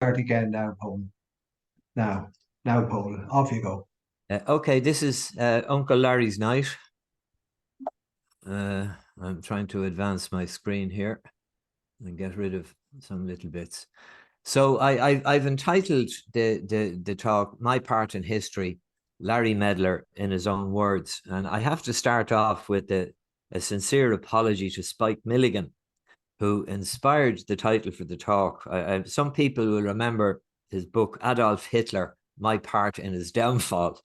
start again now, Paul. Now, Paul, off you go. Okay, this is Uncle Larry's night. I'm trying to advance my screen here and get rid of some little bits. So I've entitled the talk, My Part in History, Larry Medlar in his own words. And I have to start off with a sincere apology to Spike Milligan, who inspired the title for the talk. Some people will remember his book, Adolf Hitler, My Part in His Downfall.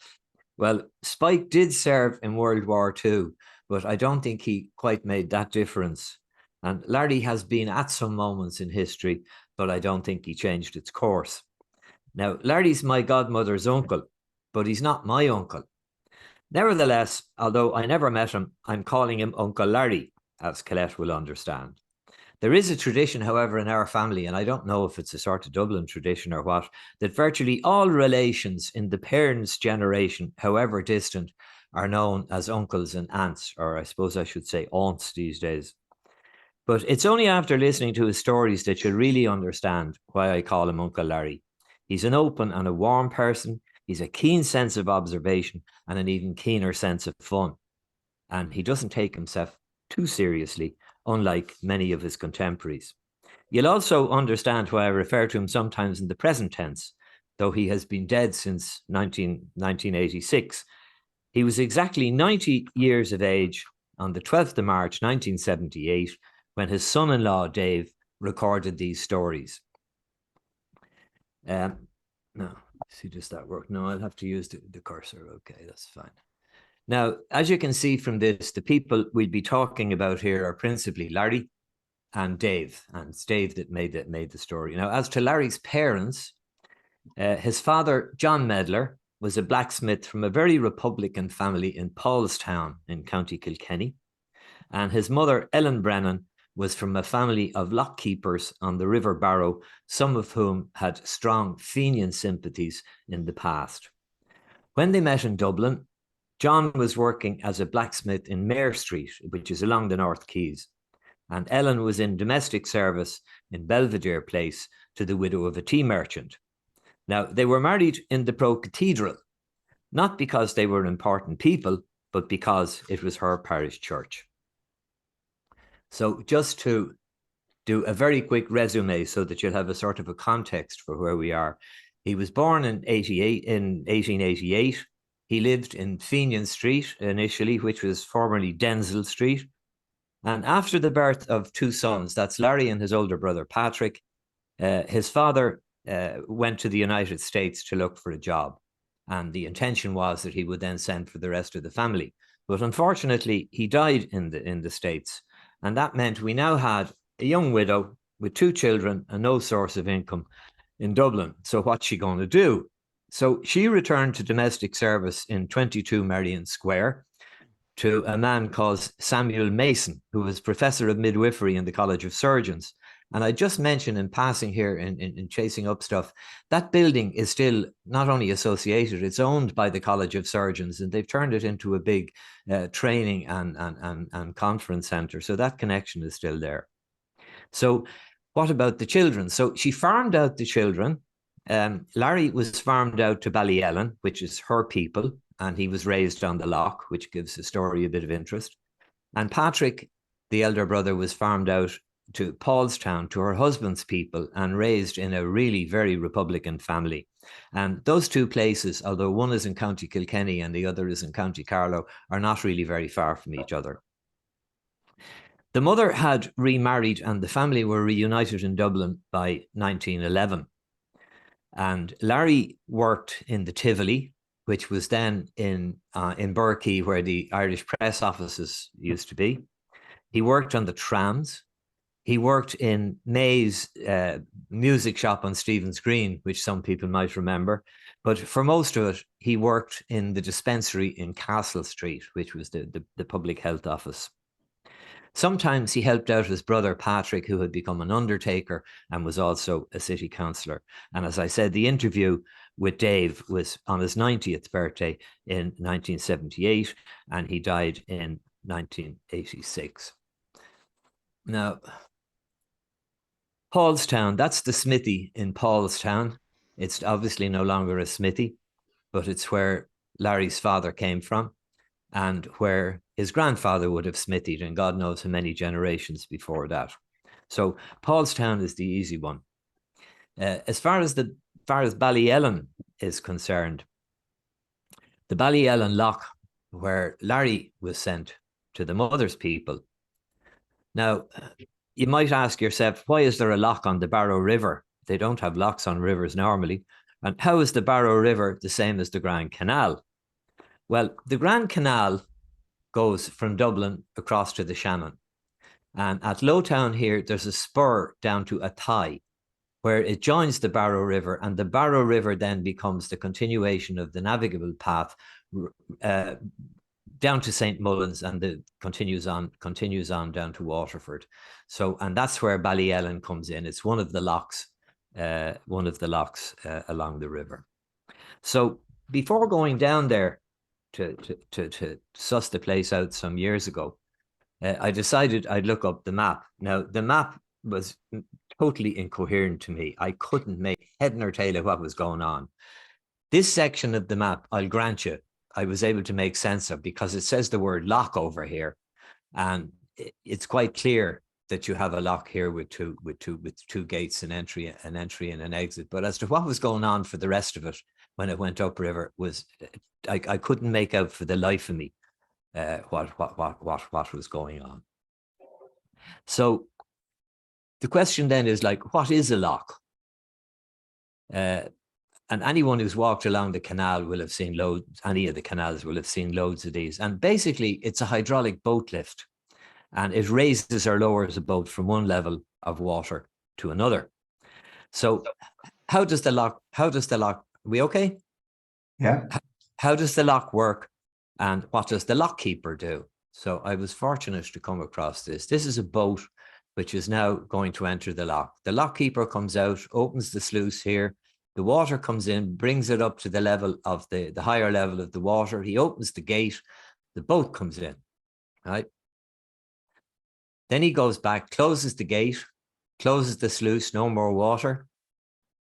Well, Spike did serve in World War II, but I don't think he quite made that difference. And Larry has been at some moments in history, but I don't think he changed its course. Now, Larry's my godmother's uncle, but he's not my uncle. Nevertheless, although I never met him, I'm calling him Uncle Larry, as Colette will understand. There is a tradition, however, in our family, and I don't know if it's a sort of Dublin tradition or what, that virtually all relations in the parents' generation, however distant, are known as uncles and aunts, or I suppose I should say aunts these days. But it's only after listening to his stories that you'll really understand why I call him Uncle Larry. He's an open and a warm person. He's a keen sense of observation and an even keener sense of fun. And he doesn't take himself too seriously, unlike many of his contemporaries. You'll also understand why I refer to him sometimes in the present tense, though he has been dead since 1986. He was exactly 90 years of age on the 12th of March, 1978, when his son-in-law, Dave, recorded these stories. No, see, does that work? No, I'll have to use the cursor. Okay, that's fine. Now, as you can see from this, the people we'll be talking about here are principally Larry and Dave, and it's Dave that made the story. Now, as to Larry's parents, his father, John Medlar, was a blacksmith from a very Republican family in Paulstown in County Kilkenny, and his mother, Ellen Brennan, was from a family of lockkeepers on the River Barrow, some of whom had strong Fenian sympathies in the past. When they met in Dublin, John was working as a blacksmith in Mare Street, which is along the North Quays, and Ellen was in domestic service in Belvedere Place to the widow of a tea merchant. Now, they were married in the Pro-Cathedral, not because they were important people, but because it was her parish church. So just to do a very quick resume so that you'll have a sort of a context for where we are. He was born in 1888. He lived in Fenian Street initially, which was formerly Denzil Street. And after the birth of two sons, that's Larry and his older brother, Patrick, his father went to the United States to look for a job. And the intention was that he would then send for the rest of the family. But unfortunately, he died in the States. And that meant we now had a young widow with two children and no source of income in Dublin. So what's she going to do? So she returned to domestic service in 22 Merrion Square to a man called Samuel Mason, who was professor of midwifery in the College of Surgeons. And I just mentioned in passing here in chasing up stuff, that building is still not only associated, it's owned by the College of Surgeons, and they've turned it into a big training and conference centre. So that connection is still there. So what about the children? So she farmed out the children. Larry was farmed out to Ballyellin, which is her people, and he was raised on the loch, which gives the story a bit of interest. And Patrick, the elder brother, was farmed out to Paulstown, to her husband's people, and raised in a really very Republican family. And those two places, although one is in County Kilkenny and the other is in County Carlow, are not really very far from each other. The mother had remarried and the family were reunited in Dublin by 1911. And Larry worked in the Tivoli, which was then in Burkey, where the Irish press offices used to be. He worked on the trams. He worked in May's music shop on Stephen's Green, which some people might remember. But for most of it, he worked in the dispensary in Castle Street, which was the public health office. Sometimes he helped out his brother Patrick, who had become an undertaker and was also a city councillor. And as I said, the interview with Dave was on his 90th birthday in 1978, and he died in 1986. Now, Paulstown, that's the smithy in Paulstown. It's obviously no longer a smithy, but it's where Larry's father came from and where his grandfather would have smithied, and God knows how many generations before that. So Paulstown is the easy one. As far as Ballyellin is concerned, the Ballyellin lock where Larry was sent to the mother's people. Now, you might ask yourself, why is there a lock on the Barrow River? They don't have locks on rivers normally. And how is the Barrow River the same as the Grand Canal? Well, the Grand Canal goes from Dublin across to the Shannon. And at Lowtown here, there's a spur down to Athy, where it joins the Barrow River, and the Barrow River then becomes the continuation of the navigable path down to St. Mullins, and continues on down to Waterford. So, and that's where Ballyellin comes in. It's one of the locks along the river. So before going down there to suss the place out some years ago, I decided I'd look up the map. Now, the map was totally incoherent to me. I couldn't make head nor tail of what was going on. This section of the map, I'll grant you, I was able to make sense of, because it says the word lock over here, and it's quite clear that you have a lock here with two gates, an entry and an exit. But as to what was going on for the rest of it when it went upriver, was I couldn't make out for the life of me what was going on. So the question then is, like, what is a lock? And anyone who's walked along the canal will have seen any of the canals will have seen loads of these. And basically, it's a hydraulic boat lift, and it raises or lowers a boat from one level of water to another. So how does the lock, are we okay? Yeah. How does the lock work, and what does the lock keeper do? So I was fortunate to come across this. This is a boat which is now going to enter the lock. The lock keeper comes out, opens the sluice here. The water comes in, brings it up to the level of the higher level of the water. He opens the gate, the boat comes in, right? Then he goes back, closes the gate, closes the sluice, no more water,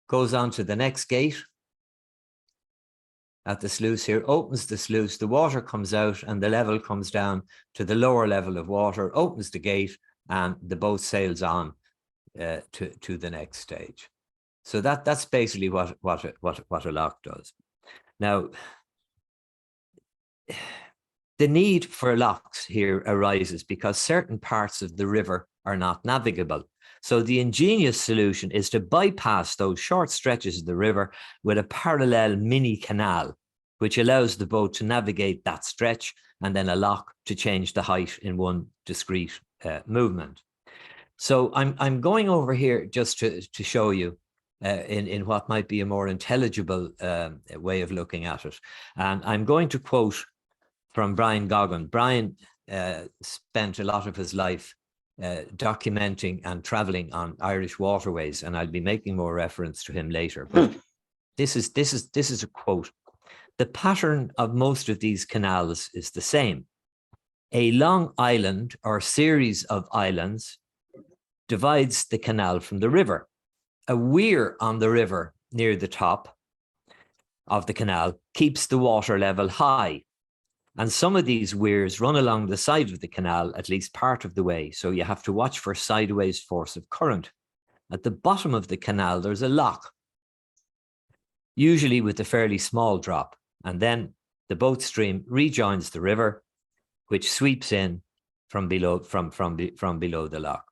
goes on to the next gate at the sluice here, opens the sluice, the water comes out and the level comes down to the lower level of water, opens the gate, and the boat sails on to the next stage. So that's basically what a lock does. Now, the need for locks here arises because certain parts of the river are not navigable. So the ingenious solution is to bypass those short stretches of the river with a parallel mini canal, which allows the boat to navigate that stretch, and then a lock to change the height in one discrete movement. So I'm going over here just to show you in what might be a more intelligible way of looking at it. And I'm going to quote from Brian Goggin. Brian spent a lot of his life documenting and traveling on Irish waterways, and I'll be making more reference to him later. But this is a quote. The pattern of most of these canals is the same. A long island or series of islands divides the canal from the river. A weir on the river near the top of the canal keeps the water level high. And some of these weirs run along the side of the canal at least part of the way, so you have to watch for sideways force of current. At the bottom of the canal, there's a lock, usually with a fairly small drop, and then the boat stream rejoins the river, which sweeps in from below the lock.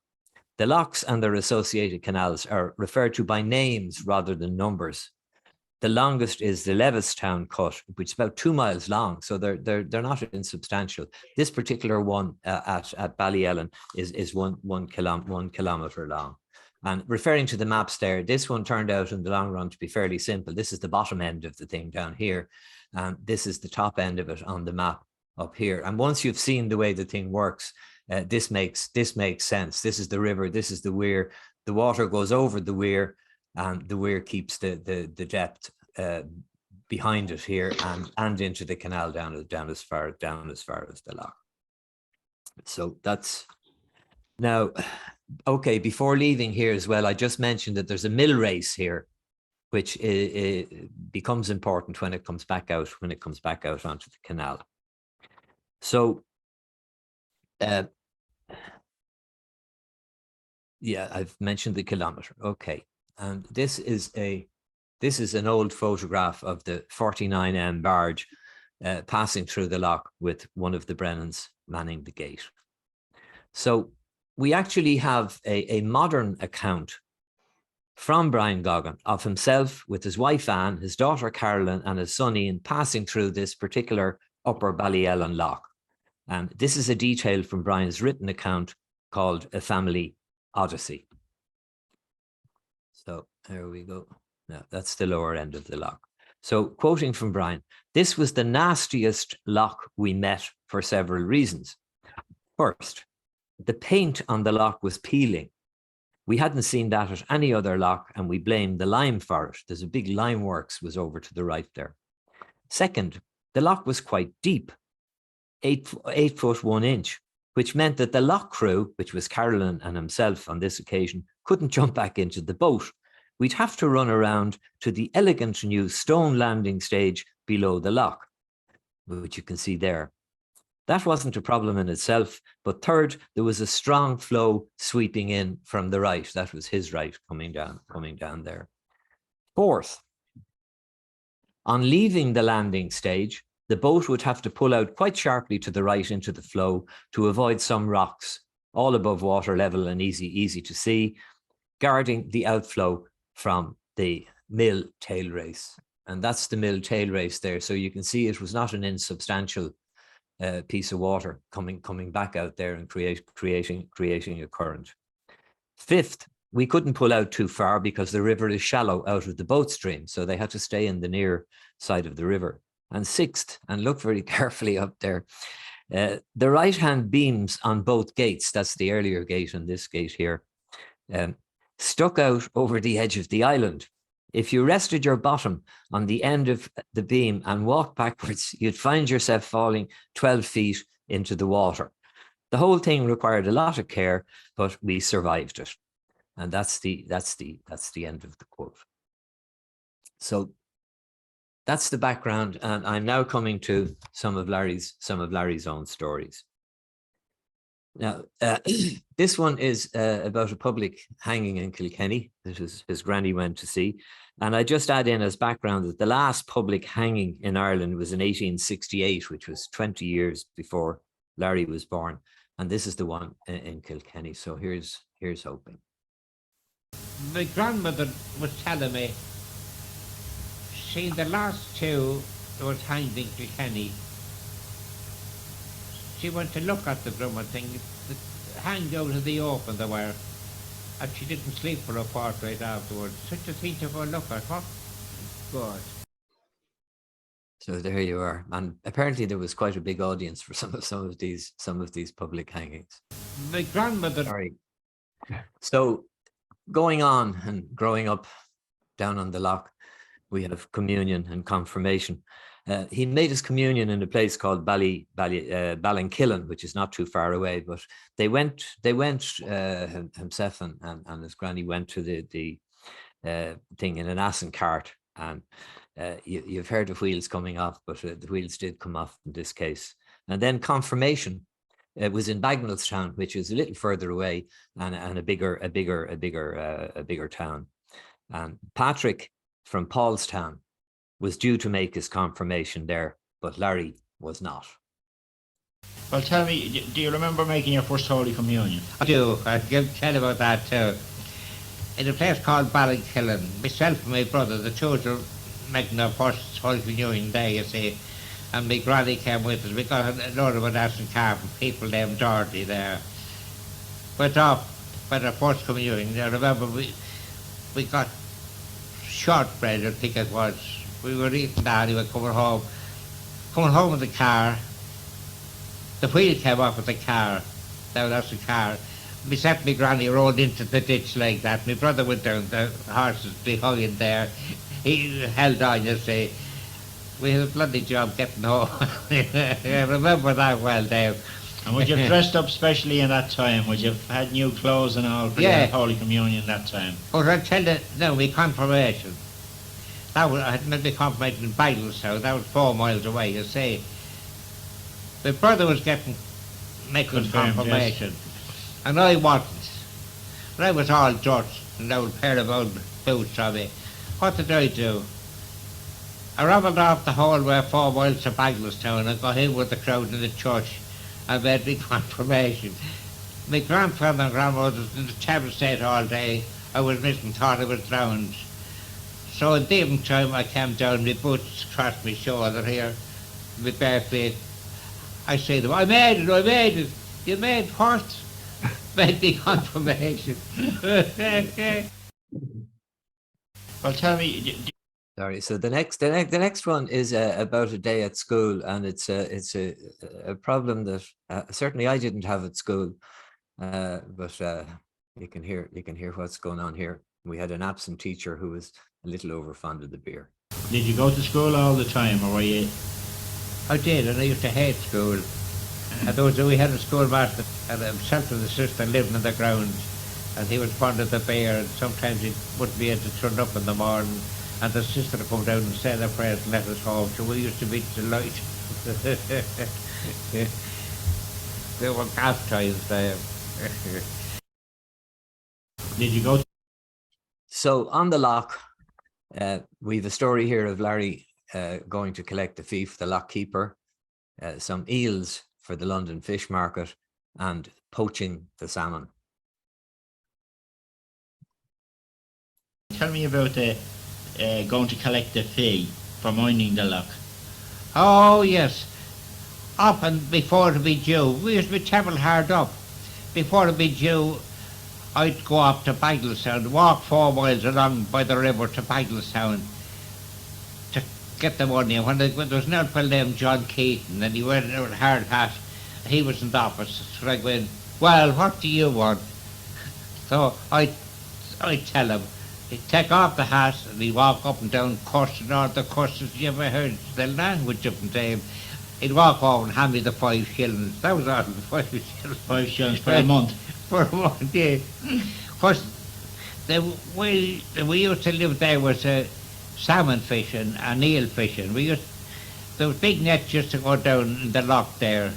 The locks and their associated canals are referred to by names rather than numbers. The longest is the Levistown cut, which is about 2 miles long, so they're not insubstantial. This particular one at Ballyellin is one kilometre long. And referring to the maps there, this one turned out in the long run to be fairly simple. This is the bottom end of the thing down here, and this is the top end of it on the map up here. And once you've seen the way the thing works, this makes sense. This is the river, this is the weir. The water goes over the weir, and the weir keeps the depth behind it here and into the canal down as far as the lock. So that's now Okay, before leaving here as well, I just mentioned that there's a mill race here, which becomes important when it comes back out, onto the canal. So, yeah, I've mentioned the kilometre. Okay, and this is an old photograph of the 49M barge passing through the loch with one of the Brennans manning the gate. So we actually have a modern account from Brian Goggin of himself with his wife Anne, his daughter Carolyn, and his son Ian passing through this particular upper Ballyellin loch. And this is a detail from Brian's written account called A Family Odyssey. So there we go. Now that's the lower end of the loch. So quoting from Brian, "This was the nastiest loch we met for several reasons. First, the paint on the loch was peeling. We hadn't seen that at any other loch, and we blamed the lime for it. There's a big lime works was over to the right there. Second, the loch was quite deep, 8 foot 1 inch, which meant that the loch crew, which was Carolyn and himself on this occasion, couldn't jump back into the boat. We'd have to run around to the elegant new stone landing stage below the loch," which you can see there. That wasn't a problem in itself, but third, there was a strong flow sweeping in from the right. That was his right coming down there. Fourth, on leaving the landing stage, the boat would have to pull out quite sharply to the right into the flow to avoid some rocks, all above water level and easy to see, guarding the outflow from the mill tail race. And that's the mill tail race there. So you can see it was not an insubstantial piece of water coming back out there and creating a current. Fifth, we couldn't pull out too far because the river is shallow out of the boat stream, so they had to stay in the near side of the river. And sixth, and look very carefully up there, the right-hand beams on both gates, that's the earlier gate and this gate here, stuck out over the edge of the island. If you rested your bottom on the end of the beam and walked backwards, you'd find yourself falling 12 feet into the water. The whole thing required a lot of care, but we survived it. And that's the end of the quote. So that's the background, and I'm now coming to some of Larry's own stories. Now, this one is about a public hanging in Kilkenny that his granny went to see. And I just add in as background that the last public hanging in Ireland was in 1868, which was 20 years before Larry was born. And this is the one in Kilkenny. So here's hoping. My grandmother was telling me, seen the last two that was hanged in Kilkenny. She went to look at the blooming thing, hanged out of the open they were, and she didn't sleep for a fortnight afterwards. Such a thing to go look at, what? God. So there you are, and apparently there was quite a big audience for some of these public hangings. My grandmother. Sorry. So going on and growing up down on the loch, we have communion and confirmation. He made his communion in a place called Ballyellin, which is not too far away. But they went himself and his granny went to the thing in an ass and cart, and you've heard of wheels coming off, but the wheels did come off in this case. And then confirmation was in Bagnallstown, which is a little further away and a bigger town. And Patrick from Paulstown was due to make his confirmation there, but Larry was not. Well, tell me, do you remember making your first Holy Communion? I do. I can tell about that too. In a place called Ballyellin, myself and my brother, the two of us making our first Holy Communion there, you see, and my granny came with us. We got a load of an and car from people named Dorothy there. Went off for the first communion. I remember we got shortbread, I think it was. We were eating that, we were coming home in the car. The wheel came off of the car. That's the car. Myself and my granny rolled into the ditch like that. My brother went down, the horses, they hung in there. He held on, you see. We had a bloody job getting home. I remember that well, Dave. And would you have dressed up specially in that time? Would you have had new clothes and all for Yeah. your Holy Communion that time? But I tell you, no, my confirmation. That was, I had made my confirmation in Ballyellin, that was 4 miles away, you see. My brother was making his Confirmed, confirmation, and I wasn't. But I was all dirt, and an old pair of old boots on me. What did I do? I rambled off the whole way 4 miles to Ballyellin and got in with the crowd in the church and made my confirmation. My grandfather and grandmother was in the terrible state all day. I was missing, thought I was drowned. So in the evening time I came down, my boots across my shoulder here, my bare feet. I say to them, I made it. You made what? Made me confirmation. Well, tell me, Sorry. So the next one is about a day at school, and it's a problem that certainly I didn't have at school, but you can hear what's going on here. We had an absent teacher who was a little overfond of the beer. did you go to school all the time, or were you? I did, and I used to hate school. And we had a schoolmaster, and himself and the sister living in the grounds, and he was fond of the beer, and sometimes he wouldn't be able to turn up in the morning, and the sister would come down and say their prayers and let us home, so we used to be delighted. They were gas times there. Did you go? So on the lock, we've a story here of Larry going to collect the fee for the lock keeper, some eels for the London fish market, and poaching the salmon. Tell me about the going to collect the fee for minding the lock. Oh, yes. Often before it be due, we used to be terrible hard up. Before it be due, I'd go up to Ballyellin, walk 4 miles along by the river to Ballyellin to get the money. And when there was an old fellow named John Keaton, and he went with a hard hat, he was in the office. So I went, well, what do you want? So I tell him, he'd take off the hat and he'd walk up and down cursing all the curses you ever heard the language of them. He'd walk over and hand me the 5 shillings. That was all, the 5 shillings. 5 shillings for a month. For a month, yeah. Of course, the way we used to live there was salmon fishing and eel fishing. There was big nets used to go down in the loch there.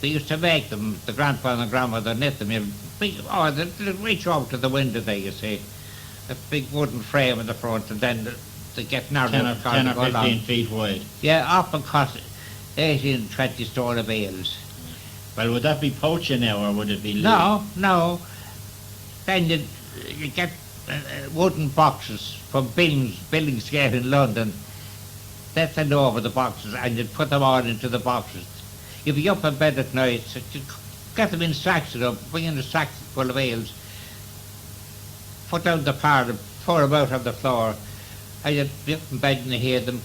They used to make them, the grandfather and grandmother knit them. They'd reach over to the window there, you see. A big wooden frame in the front, and then they get narrow 10 enough or 15 feet wide. Yeah, often cost 18, 20 stone of eels. Well, would that be poaching now, or would it be? No. Then you get wooden boxes from Billingsgate in London. They'd send over the boxes, and you'd put them all into the boxes. You'd be up in bed at night, so you'd get them in sacks, bring in a sack full of eels, put down the par and pour them out on the floor, and you'd be up in bed and you hear them.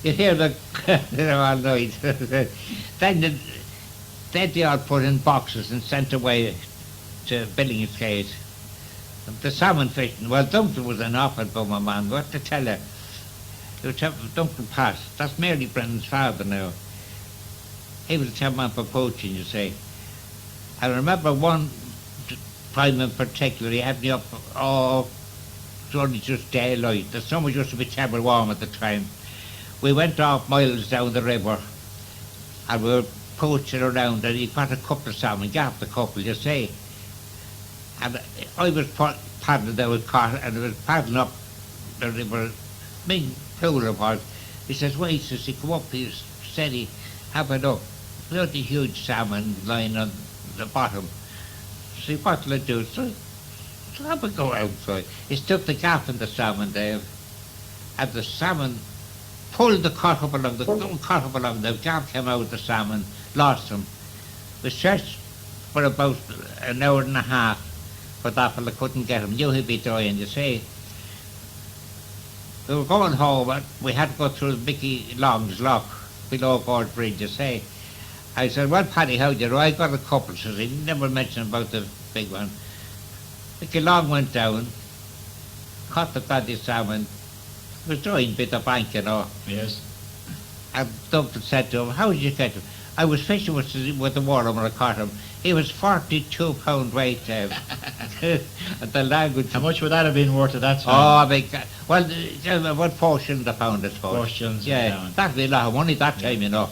You'd hear them all night. Then they all put in boxes and sent away to Billingsgate. The salmon fishing, well, Duncan was an awful bummer man, what to tell you. Duncan passed. That's Mary Brennan's father now. He was a town man for poaching, you see. I remember one time in particular, he had me up, it's only just daylight. The summer used to be terrible warm at the time. We went off miles down the river, and we were poaching around, and he got a couple of salmon, gapped a couple, you see. And I was paddling there with caught, and I was paddling up the river, big pool it was. He says, wait, says he, come up, he said he, have a look. Bloody huge salmon lying on the bottom. See, what'll I do? So have a go outside. He stuck the gaff in the salmon there, and the salmon pulled the cut up along the gaff came out of the salmon, lost him. We searched for about an hour and a half for that fella, couldn't get him, knew he'd be dying, you see. We were going home, and we had to go through Mickey Long's lock below Gord Bridge, you see. I said, well, Paddy, how do you know? I got a couple, says he. Never mentioned about the big one. Mickey Long went down, caught the bloody salmon. It was doing bit of bank, you know. Yes. And Duncan said to him, how did you get him? I was fishing with the water when I caught him. He was 42 pound weight. The language. How much would that have been worth at that Oh, time? well, about 4 shillings a pound, I suppose. 4 shillings a Yeah, pound. that'd be a lot of money that time, you know.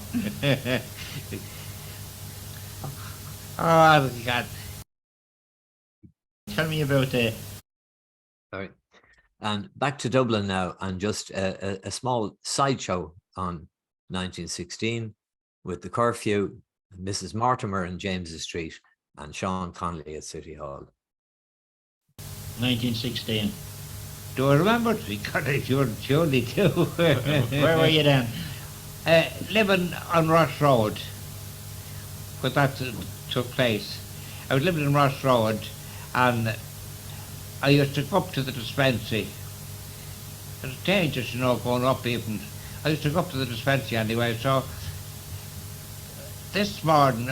Oh, God. Tell me about the All right. And back to Dublin now, and just a small sideshow on 1916 with the curfew, Mrs. Mortimer in James's Street, and Sean Connolly at City Hall. 1916. Do I remember? Because I surely do. Where were you then? Living on Ross Road, when that took place. I was living in Ross Road, and I used to go up to the dispensary. It was dangerous, you know, going up even. I used to go up to the dispensary anyway, so this morning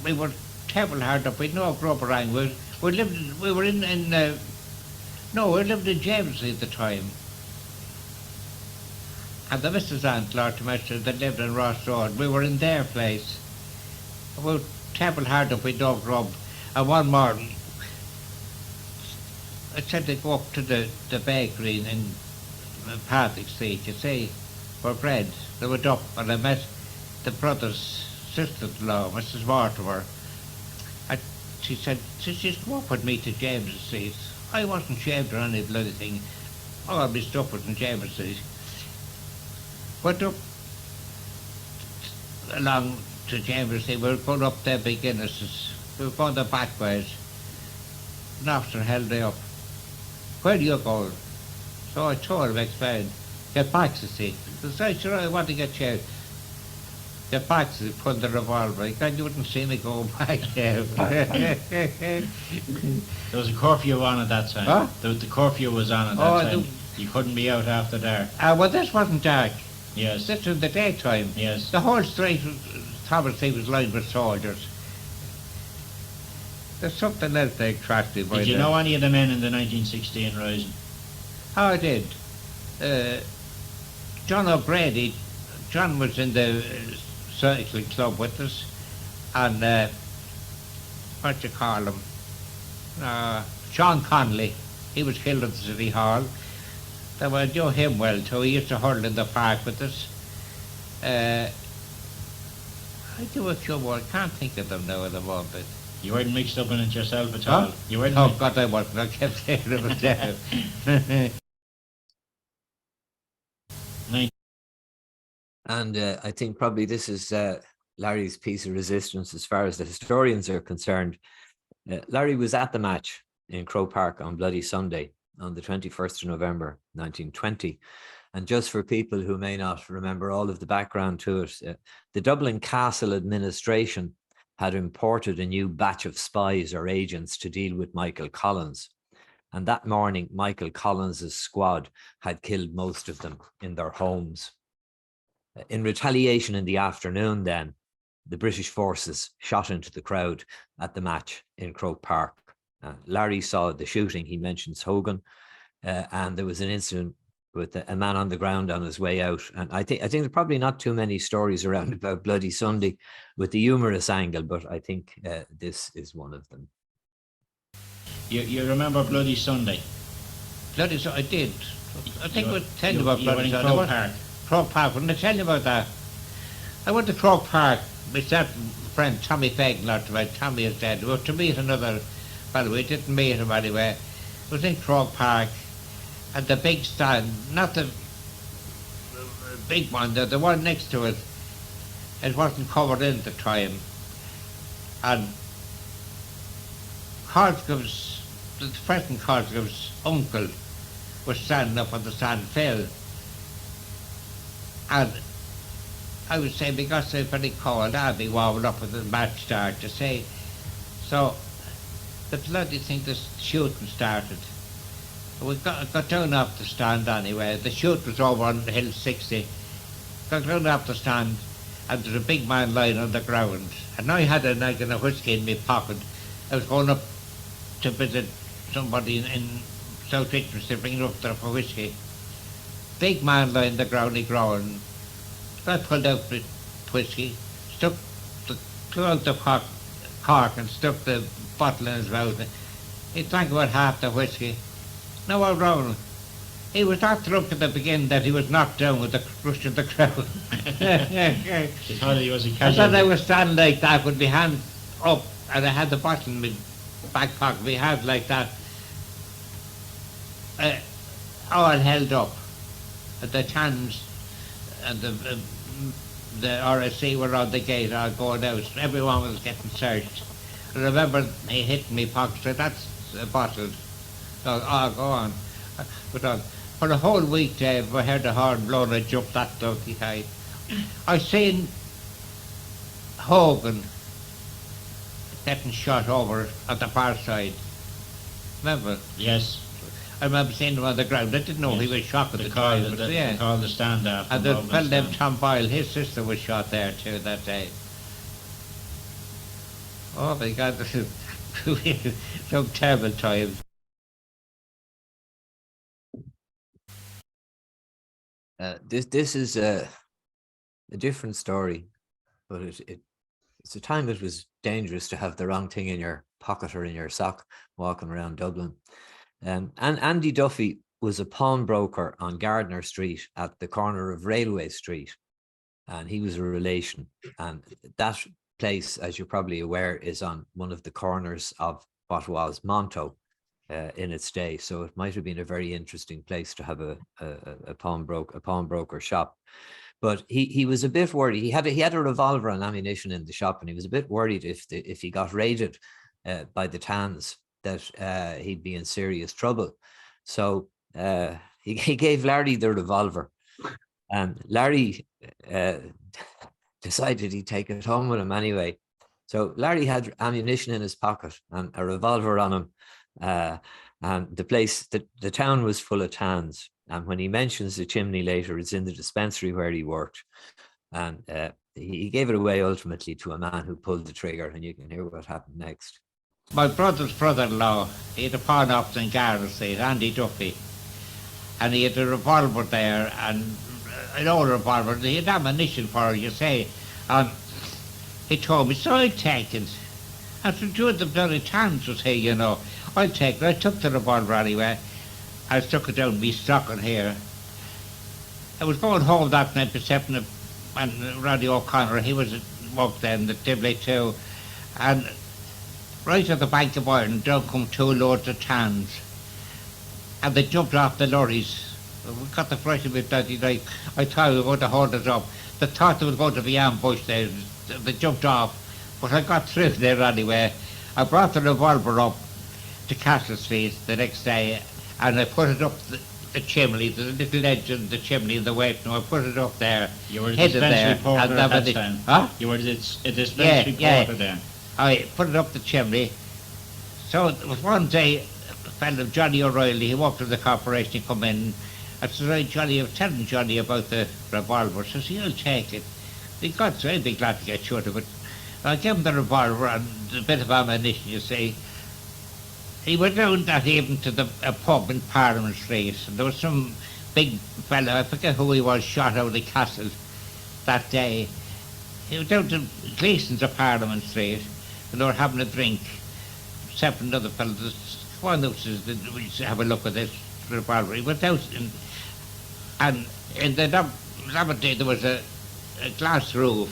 we were terrible hard up. We'd no grub around. We lived in Jamesley at the time. And the Mrs. Aunt, Lord Mester, that lived in Ross Road, we were in their place. We were terrible hard up with no grub. And one morning, I said to go up to the bakery in Patrick Street, you see, for bread. They went up and I met the brother's sister-in-law, Mrs. Mortimer. And she said, she's come up with me to James Street. I wasn't shaved or any bloody thing. All my stuff was in James Street. Went up along to James Street. We were going up there big Guinnesses. We were going the back ways. An officer held me up. Where do you go? So I told him, explained, get back to see. He said, sure, I want to get shaved. Get back to see, put the revolver. He said, you wouldn't see me going back there. There was a curfew on at that time. Huh? The curfew was on at that time. You couldn't be out after dark. Well, this wasn't dark. Yes. This was the daytime. Yes. The whole street, Thomas Street, was lined with soldiers. There's something else they attracted me by Did you there. know any of the men in the 1916 rising? Oh, I did. John O'Brady, John was in the cycling club with us, and what do you call him? Sean Connolly. He was killed at the City Hall. They were do him well too. He used to hurl in the park with us. I do a few more. I can't think of them now at the moment. You weren't mixed up in it yourself at Huh? all? You weren't. Oh God, I wasn't. I kept saying it was there. And I think probably this is Larry's piece of resistance as far as the historians are concerned. Larry was at the match in Croke Park on Bloody Sunday on the 21st of November 1920. And just for people who may not remember all of the background to it, the Dublin Castle administration had imported a new batch of spies or agents to deal with Michael Collins. And that morning, Michael Collins's squad had killed most of them in their homes. In retaliation in the afternoon then, the British forces shot into the crowd at the match in Croke Park. Larry saw the shooting, he mentions Hogan, and there was an incident with a man on the ground on his way out. And I think there's probably not too many stories around about Bloody Sunday with the humorous angle, but I think this is one of them. You remember Bloody Sunday? Bloody Sunday, I did. I think I was telling you about You were Bloody in Sunday. Croke Park. Croke Park, wouldn't I tell you about that? I went to Croke Park, myself and friend Tommy Fagan, not about Tommy is dead. We were to meet another fellow, we didn't meet him anyway. It was in Croke Park, and the big stand, not the big one, the one next to it, it wasn't covered in at the time. And Cosgrove's, the present Cosgrove's uncle was standing up on the stand, Phil. And I was saying, because it's very cold, I'll be warming up with the match start, you see. So the bloody thing, the shooting started. We got down off the stand anyway. The shoot was over on Hill 60. Got down off the stand, and there was a big man lying on the ground. And I had a nug and a whiskey in my pocket. I was going up to visit somebody in South Richmond to bring it up there for whiskey. Big man lying on the ground, he growling. I pulled out the whiskey, stuck the closed the cork and stuck the bottle in his mouth. He drank about half the whiskey. No, I round. He was not drunk at the beginning that he was knocked down with the rush of the crowd. He thought he was a I thought casualty. I was standing like that with my hand up and I had the bottle in my back pocket, my hand like that. All held up. The chans and the RSC were on the gate all going out. Everyone was getting searched. I remember he hit me pocket, said, that's a bottle. So, go on. But for the whole week, Dave, I heard the horn blown, I jumped that donkey high. I seen Hogan getting shot over at the far side. Remember? Yes. I remember seeing him on the ground. I didn't know he was shot at the call, time. But the call the stand after. And the fellow named Tom Boyle, his sister was shot there too that day. Oh my God, this is some terrible times. This is a different story, but it's a time it was dangerous to have the wrong thing in your pocket or in your sock walking around Dublin. And Andy Duffy was a pawnbroker on Gardner Street at the corner of Railway Street, and he was a relation. And that place, as you're probably aware, is on one of the corners of what was Monto in its day. So it might have been a very interesting place to have a pawnbroker shop. But he was a bit worried. He had a revolver and ammunition in the shop, and he was a bit worried if he got raided by the Tans that he'd be in serious trouble. So he gave Larry the revolver, and Larry decided he'd take it home with him anyway. So Larry had ammunition in his pocket and a revolver on him, and the town was full of Tans. And when he mentions the chimney later, it's in the dispensary where he worked, and he gave it away ultimately to a man who pulled the trigger, and you can hear what happened next. My brother's brother-in-law, he had a pawn office in Gardner Street, Andy Duffy, and he had a revolver there, and an old revolver, he had ammunition for it, you say, and he told me, so I'll take it. And to do the bloody Tans was here, you know, I'll take it. I took the revolver anyway. I stuck it down my stocking here. I was going home that night, Persephone and Roddy O'Connor, he was at work then, the Dibley too, and right at the Bank of Ireland, down come two loads of Tans, and they jumped off the lorries. We got the fright of it that like, I thought we were going to hold us up. They thought there was going to be ambushed there. They jumped off, but I got through there anyway. I brought the revolver up to Castle Street the next day, and I put it up the chimney, the little edge of the chimney in the wet. No, I put it up there. You were a headed there, dispensary porter and at that the- time. Huh? You were a dispensary porter then. I put it up the chimney. So it was one day, a fellow, Johnny O'Reilly, he walked to the corporation, he come in. I said, right, Johnny, I was telling Johnny about the revolver. Says, he'll take it. He got, so I'd be glad to get short of it. I gave him the revolver and a bit of ammunition, you see. He went down that evening to a pub in Parliament Street, and there was some big fellow, I forget who he was, shot out of the castle that day. He went down to Gleason's of Parliament Street, and they were having a drink. Except another fellow, one who says, we should have a look at this revolver. He went out, and in the laboratory there was a glass roof,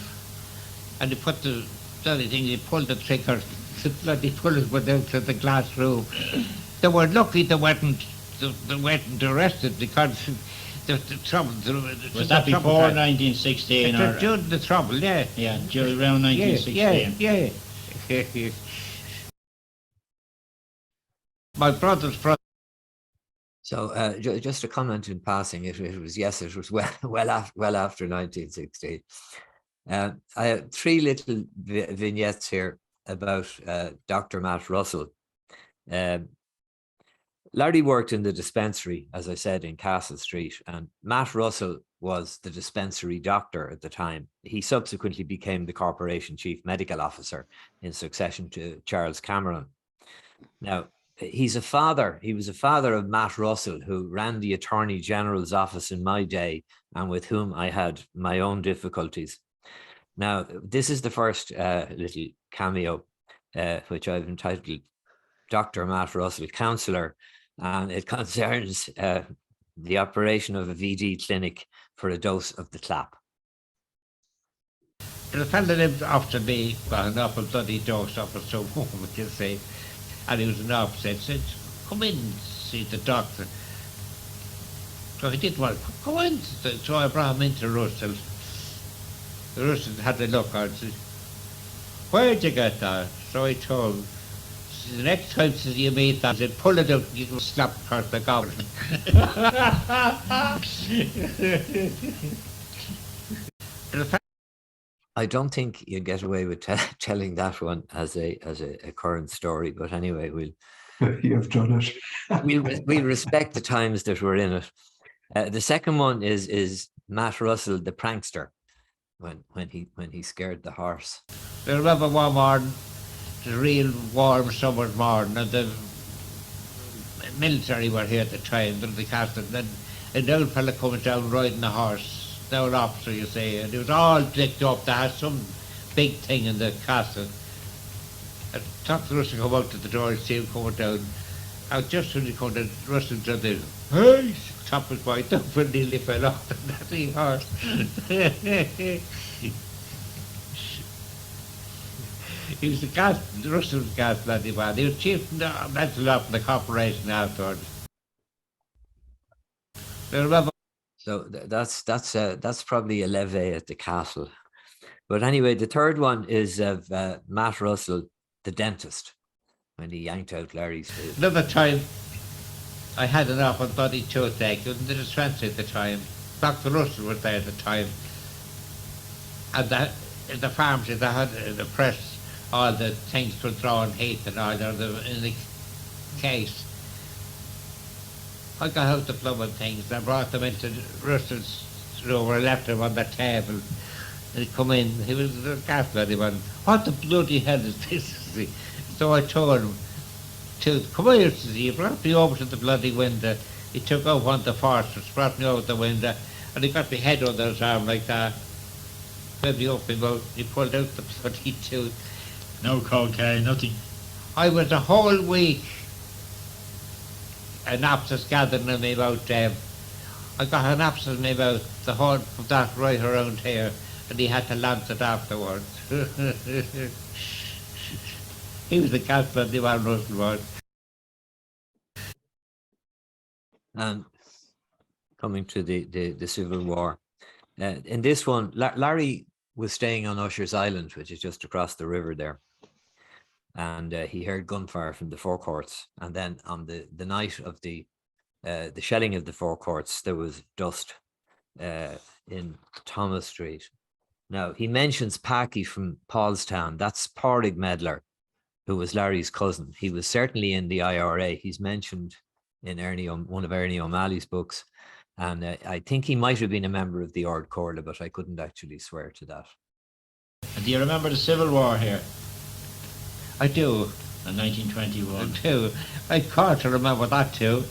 and he put the bloody thing, he pulled the trigger, the bloody bullets went out to the glass roof. They were lucky they weren't arrested, because the trouble... Was that before 1916 or... During the trouble, yeah. Yeah, around 1916. Yeah. My brother's brother. So just a comment in passing, it was well after 1916. I have three little vignettes here about Dr. Matt Russell. Larry worked in the dispensary, as I said, in Castle Street, and Matt Russell was the dispensary doctor at the time. He subsequently became the corporation chief medical officer in succession to Charles Cameron. Now, he was a father of Matt Russell, who ran the Attorney General's office in my day and with whom I had my own difficulties. Now, this is the first little cameo, which I've entitled Dr. Matt Russell, Counsellor, and it concerns the operation of a VD clinic for a dose of the clap. The fella lived after me, well, an awful bloody dose off of some woman, you see, and he was an opposite, said, come in, see the doctor. So he did well, come in, so I brought him into Russell. Russell had a look on and said, where'd you get that? So I told him, the next time you meet that, he said, pull it out, you can slap across the goblet. I don't think you get away with telling that one as a current story, but anyway, You've done it. we'll respect the times that we're in it. The second one is Matt Russell, the prankster, when he scared the horse. I remember one morning, it was a real warm summer's morning, and the military were here at the time, the castle, and an old fella coming down riding a horse, the old officer, you say, and it was all decked up. They had some big thing in the castle. And Dr. Russell come out to the door and see him coming down. And just when he come down, Russell said, hey, top his white up and nearly fell off the bloody horse. He was the gas, Russell was the gas bloody man. He was chief mental up in the corporation afterwards. I remember. So that's probably a levee at the castle. But anyway, the third one is of Matt Russell, the dentist, when he yanked out Larry's tooth. Another time, I had an awful bloody toothache. It was in the dispensary at the time. Dr. Russell was there at the time. And in the pharmacy, they had the press, all the things for drawing heat and all in the case. I got out the plumbing things and I brought them into Russell's room. I left them on the table. And he come in, he was a gas bloody one. What the bloody hell is this? So I told him, come here, says he brought me over to the bloody window. He took out one of the forceps, brought me over the window, and he got my head under his arm like that. Fed me up my mouth, he pulled out the bloody tooth. No cocaine, nothing. I was a whole week an abscess gathering in my mouth. I got an abscess in my mouth, the whole of that right around here, and he had to lance it afterwards. He was the cat bloody man, Russell was. And coming to the Civil War, in this one, Larry was staying on Usher's Island, which is just across the river there. And he heard gunfire from the forecourts. And then on the night of the shelling of the forecourts, there was dust in Thomas Street. Now, he mentions Packy from Paulstown. That's Pádraig Medlar, who was Larry's cousin. He was certainly in the IRA. He's mentioned in one of Ernie O'Malley's books. And I think he might have been a member of the Ard Corla, but I couldn't actually swear to that. And do you remember the Civil War here I do. in 1921? I do. I can't remember that too.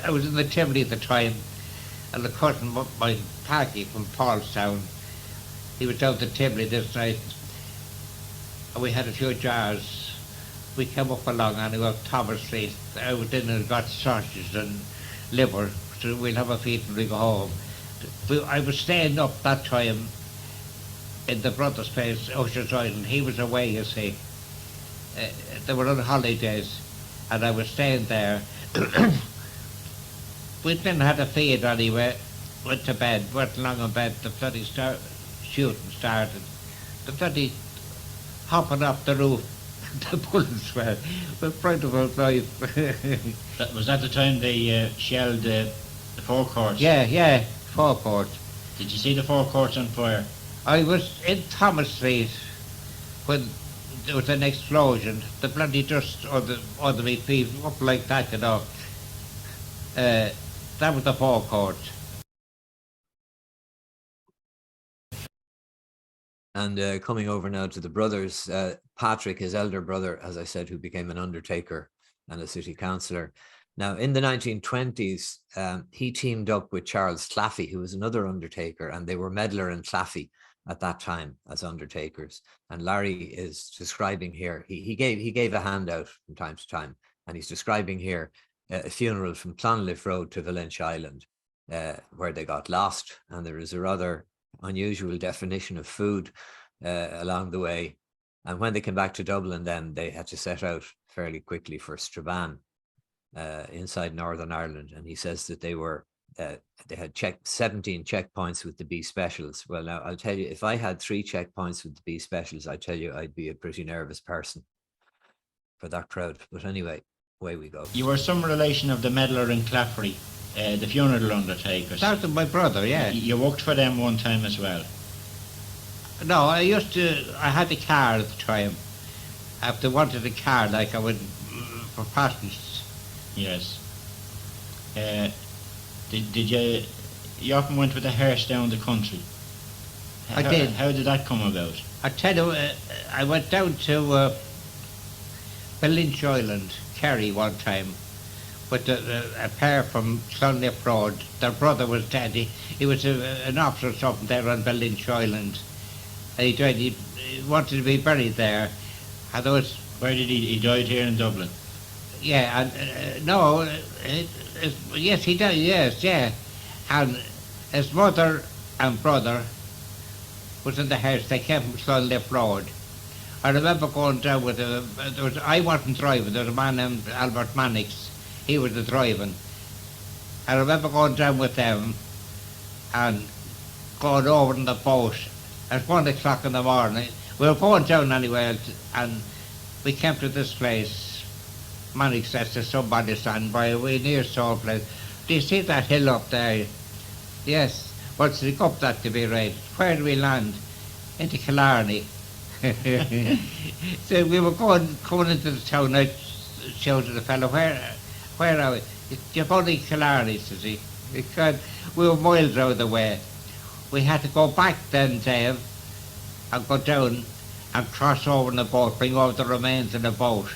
I was in the chimney at the time, and the cousin, my Packy from Paulstown, he was down the chimney this night, and we had a few jars. We came up along and we went Thomas Street. Our dinner got sausages and liver, so we'll have a feed when we go home. I was staying up that time in the brother's place, Usher's Island. He was away, you see. They were on holidays, and I was staying there. We didn't have a feed anyway. Went to bed, went along in bed. The bloody shooting started. The bloody hopping off the roof. The bullets were fright of our life. Was that the time they shelled the forecourts? Yeah, forecourt. Did you see the forecourts on fire? I was in Thomas Street when there was an explosion. The bloody dust on the me feet up like that, you know. That was the forecourt. And coming over now to the brothers, Patrick, his elder brother, as I said, who became an undertaker and a city councillor. Now, in the 1920s, he teamed up with Charles Claffey, who was another undertaker, and they were Medlar and Claffey. at that time as undertakers. And Larry is describing here, he gave a handout from time to time, and he's describing here a funeral from Clonliffe Road to Valentia Island, where they got lost, and there is a rather unusual definition of food along the way. And when they came back to Dublin, then they had to set out fairly quickly for Strabane, inside Northern Ireland. And he says that they had checked 17 checkpoints with the B specials. Well, now I'll tell you, if I had 3 checkpoints with the B specials, I tell you, I'd be a pretty nervous person for that crowd. But anyway, away we go. You were some relation of the Medlar and Claffrey, the funeral undertakers. That was my brother, yeah. You worked for them one time as well. No, I had a car at the time. If they wanted a car, like I would, for passengers. Yes. Did you often went with a hearse down the country? I did. How did that come about? I tell you, I went down to Ballyellin Island, Kerry, one time, with a pair from Clonliffe Road. Their brother was dead. He was an officer or something there on Ballyellin Island. And he died. He wanted to be buried there. And there was... Where did he died here in Dublin? Yeah, and no, yes, he died, yes, yeah. And his mother and brother was in the house. They came from Clonliffe Road. I remember going down with I wasn't driving. There was a man named Albert Mannix. He was the driving. I remember going down with them and going over in the boat at 1 o'clock in the morning. We were going down anyway, and we came to this place. Mannix says to somebody standing by, we near Soul Place. Do you see that hill up there? Yes. What's the up that to be right? Where do we land? Into Killarney. So we were coming into the town. I shouted to the fellow, where are we? You're only Killarney, says he. Because we were miles out of the way. We had to go back then, Dave, and go down and cross over in the boat, bring over the remains in the boat.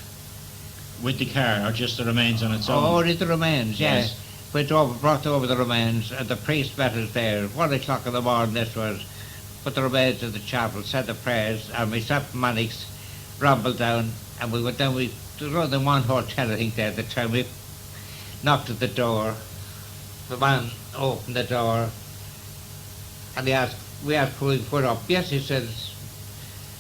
With the car, or just the remains on its own? Oh, only the remains, Yes. yes. Went over, brought over the remains, and the priest met us there. 1 o'clock in the morning, this was. Put the remains in the chapel, said the prayers, and myself and Mannix rambled down, and we went down. There was only one hotel, I think, there at the time. We knocked at the door. The man opened the door, and we asked who we put up. Yes, he says,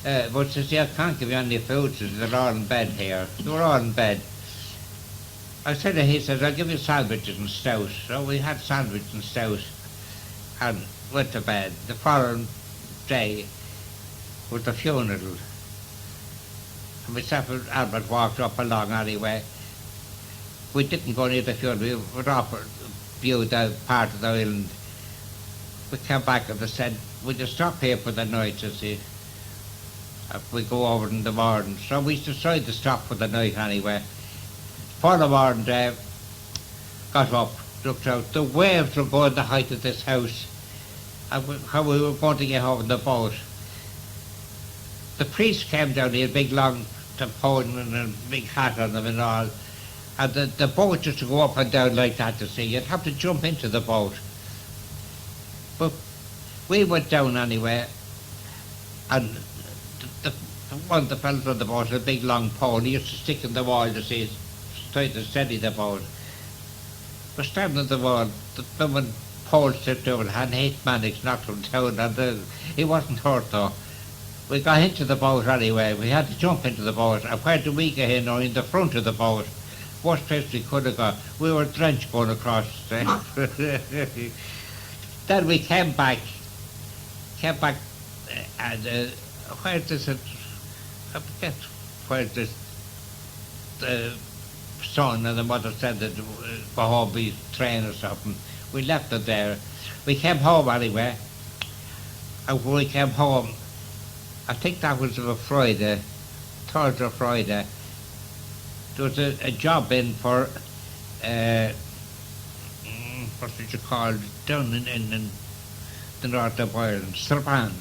but says, yeah, I can't give you any food. Says, they're all in bed here. They were all in bed. I said to him, he says, I'll give you sandwiches and stout. So we had sandwich and stout and went to bed. The following day was the funeral. And myself and Albert walked up along anyway. We didn't go near the funeral. We were off viewed that part of the island. We came back and they said, would you stop here for the night, says he. If we go over in the morning. So we decided to stop for the night anyway. For the morning, got up, looked out. The waves were going the height of this house. And how we were going to get over in the boat. The priest came down, he had a big long tampon and a big hat on them and all. And the boat used to go up and down like that, to see. You'd have to jump into the boat. But we went down anyway, and one of the fellows on the boat had a big long pole. He used to stick in the wall to see, try to steady the boat. We're standing on the wall, the woman pole slipped over and had 8 Mannix knocked him down, and he wasn't hurt though. We got into the boat anyway. We had to jump into the boat, and where did we get in? Or in the front of the boat. Worst place we could have got. We were drenched going across. Then we came back, and where does it? I forget where this the son and the mother said that go home by train or something. We left it there. We came home anyway, and when we came home, I think that was a Friday, Thursday or Friday. There was a job in for what did you call it, down in the north of Ireland, Strabane.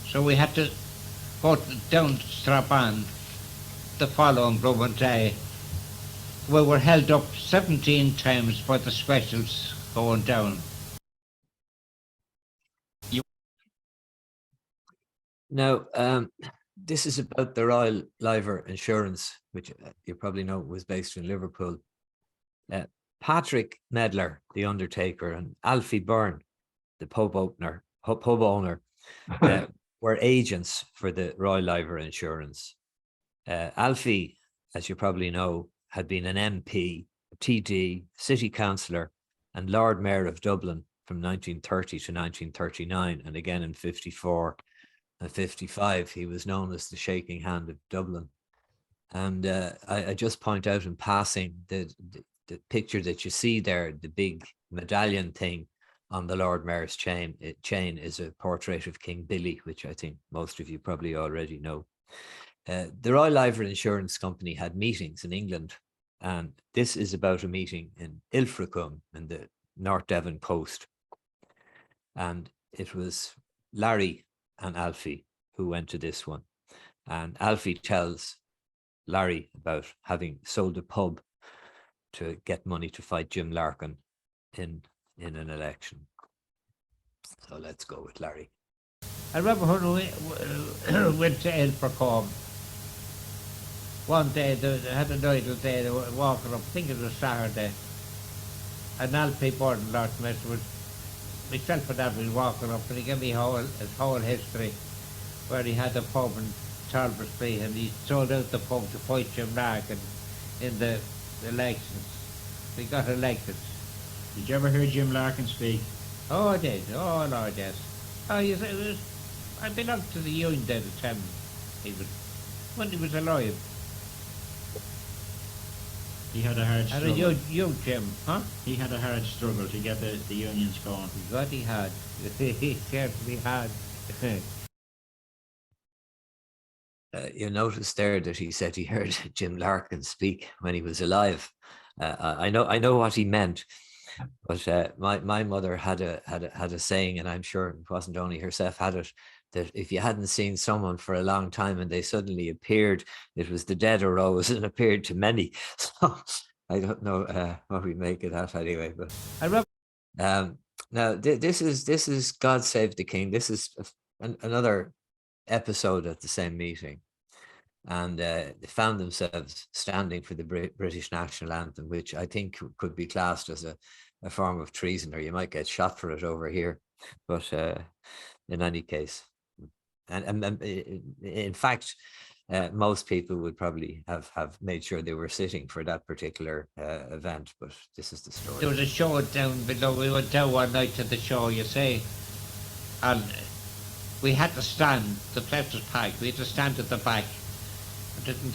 So we had to go down to Strabane the following blooming day. We were held up 17 times by the specials going down. Now, this is about the Royal Liver Insurance, which you probably know was based in Liverpool. Patrick Medlar, the undertaker, and Alfie Byrne, the pub owner, were agents for the Royal Liver Insurance. Alfie, as you probably know, had been an MP, TD, City Councillor, and Lord Mayor of Dublin from 1930 to 1939, and again in 54 and 55, he was known as the shaking hand of Dublin. And I just point out in passing the picture that you see there, the big medallion thing on the Lord Mayor's chain is a portrait of King Billy, which I think most of you probably already know. The Royal Liver Insurance Company had meetings in England, and this is about a meeting in Ilfracombe in the North Devon coast. And it was Larry and Alfie who went to this one. And Alfie tells Larry about having sold a pub to get money to fight Jim Larkin in an election. So let's go with Larry. I remember when we went to Ilfracombe. One day, they had an idle day, they were walking up, I think it was Saturday, and Alfie Byrne, Lord Mayor, was myself and Alfie walking up, and he gave me his whole history, where he had a pub in Talbot Street, and he sold out the pub to fight Jim Larkin in the elections. He got elected. Did you ever hear Jim Larkin speak? Oh, I did. Oh, Lord, yes. Oh, I belonged to the union at the time. When he was alive. He had a hard struggle. And young Jim, huh? He had a hard struggle to get the unions going. God, he had. He certainly had. You notice there that he said he heard Jim Larkin speak when he was alive. I know what he meant, but my mother had a saying, and I'm sure it wasn't only herself had it, that if you hadn't seen someone for a long time and they suddenly appeared, it was the dead arose and appeared to many. So I don't know what we make of that anyway. But I remember. now this is God Save the King. This is another episode at the same meeting, and they found themselves standing for the British national anthem, which I think could be classed as a form of treason, or you might get shot for it over here. But in any case, and in fact, most people would probably have made sure they were sitting for that particular event. But this is the story. There was a show down below. We went down one night to the show, you see, and we had to stand. The place was packed. We had to stand at the back. Didn't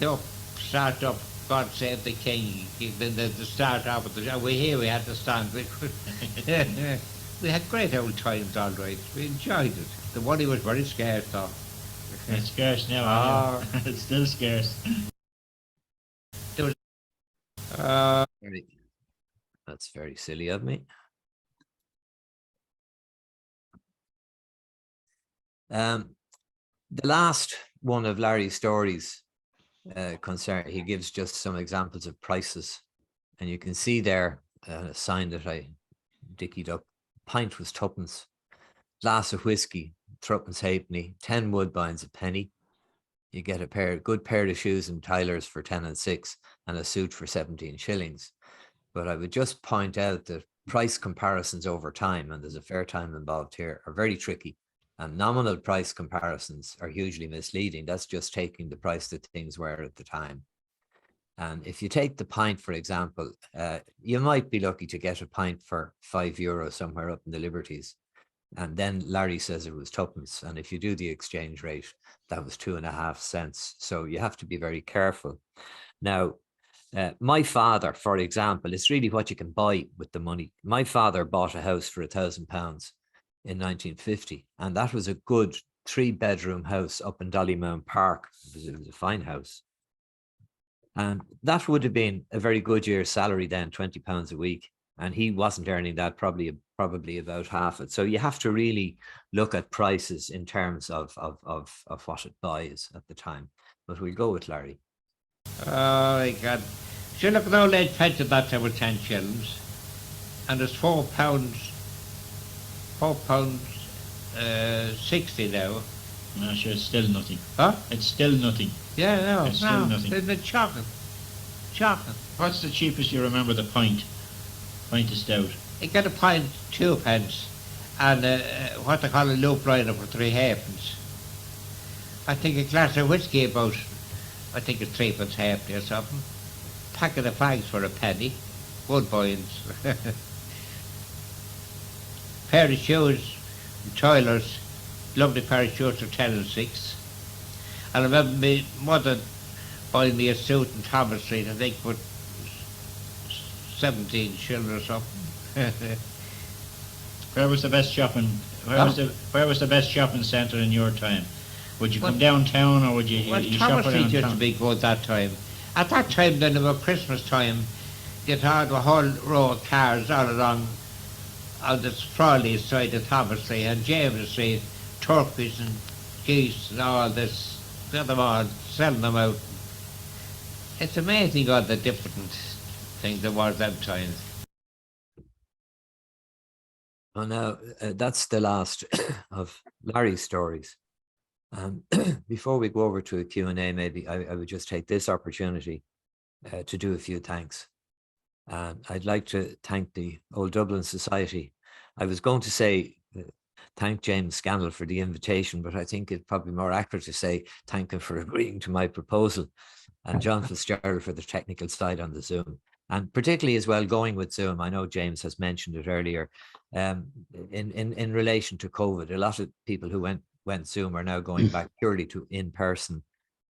start up, God Save the King. Then the start off at the show. We had to stand. We had great old times, all right. We enjoyed it. The money was very scarce, though. It's scarce now. It's still scarce. There was. That's very silly of me. The last one of Larry's stories he gives just some examples of prices, and you can see there a sign that I dickied up. Pint was tuppence, glass of whiskey, threepence halfpenny, 10 woodbines a penny. You get a good pair of shoes and Tyler's for 10 and 6, and a suit for 17 shillings. But I would just point out that price comparisons over time, and there's a fair time involved here, are very tricky. And nominal price comparisons are hugely misleading. That's just taking the price that things were at the time. And if you take the pint, for example, you might be lucky to get a pint for €5 somewhere up in the Liberties. And then Larry says it was tuppence. And if you do the exchange rate, that was 2.5 cents. So you have to be very careful. Now, my father, for example, it's really what you can buy with the money. My father bought a house for £1,000 in 1950, and that was a good 3-bedroom house up in Ballyellin Park. It was a fine house, and that would have been a very good year's salary then, £20 a week, and he wasn't earning that, probably about half it. So you have to really look at prices in terms of what it buys at the time. But we'll go with Larry. Oh my God! Sure, look, an old age pension that time was 10 shillings, and it's £4.60 now. No, sure, it's still nothing. Huh? It's still nothing. Yeah, no, It's still nothing. There's been chocolate. Chocolate. What's the cheapest you remember the pint? Pint of stout. You get a pint, 2 pence, and what they call a loop liner for 3 halfpence. I think a glass of whiskey about, I think it's 3 pence halfpenny or something. Packet of fags for a penny. Good boys. Pair of shoes, toilers, lovely pair of shoes for 10 and 6. And I remember my mother buying me a suit in Thomas Street, I think, for 17 shillings or something. Where was the best shopping? Where was the best shopping centre in your time? Would you come downtown, or would you? Well, you Thomas shop Street around used town? to be good that time. At that time, then about Christmas time, you'd have a whole row of cars all along on the Frawley side of Thomas Street and James Street, turkeys and geese and all this. Got them all, selling them out. It's amazing all the different things there was them times. Well, now that's the last of Larry's stories. Before we go over to a Q&A, maybe I would just take this opportunity to do a few thanks. I'd like to thank the Old Dublin Society. I was going to say thank James Scannell for the invitation, but I think it's probably more accurate to say thank him for agreeing to my proposal, and John Fitzgerald for the technical side on the Zoom. And particularly as well going with Zoom, I know James has mentioned it earlier, in relation to COVID, a lot of people who went Zoom are now going back purely to in-person,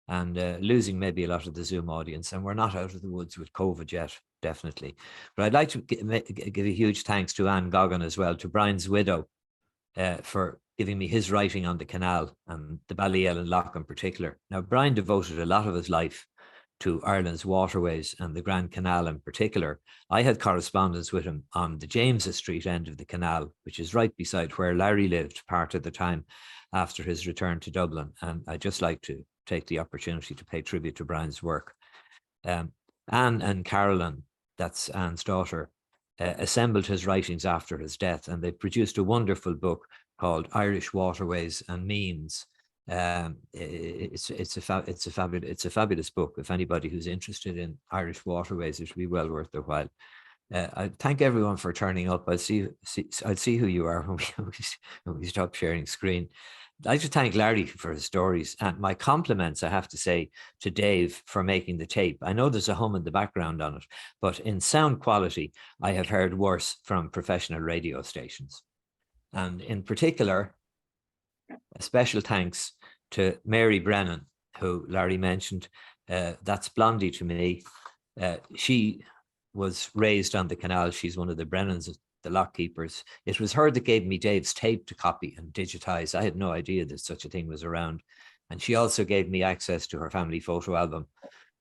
and losing maybe a lot of the Zoom audience. And we're not out of the woods with COVID yet, definitely. But I'd like to give a huge thanks to Anne Goggin as well, to Brian's widow, for giving me his writing on the canal and the Ballyellin Loch in particular. Now, Brian devoted a lot of his life to Ireland's waterways and the Grand Canal in particular. I had correspondence with him on the James's Street end of the canal, which is right beside where Larry lived part of the time after his return to Dublin. And I'd just like to take the opportunity to pay tribute to Brian's work. Anne and Carolyn, that's Anne's daughter, assembled his writings after his death, and they produced a wonderful book called Irish Waterways and Means. It's a fabulous book. If anybody who's interested in Irish waterways, it would be well worth their while. I thank everyone for turning up. I'll see who you are when we stop sharing screen. I'd like to thank Larry for his stories, and my compliments, I have to say, to Dave for making the tape. I know there's a hum in the background on it, but in sound quality, I have heard worse from professional radio stations. And in particular, a special thanks to Mary Brennan, who Larry mentioned. That's Blondie to me. She was raised on the canal. She's one of the Brennans, the lock keepers. It was her that gave me Dave's tape to copy and digitize. I had no idea that such a thing was around. And she also gave me access to her family photo album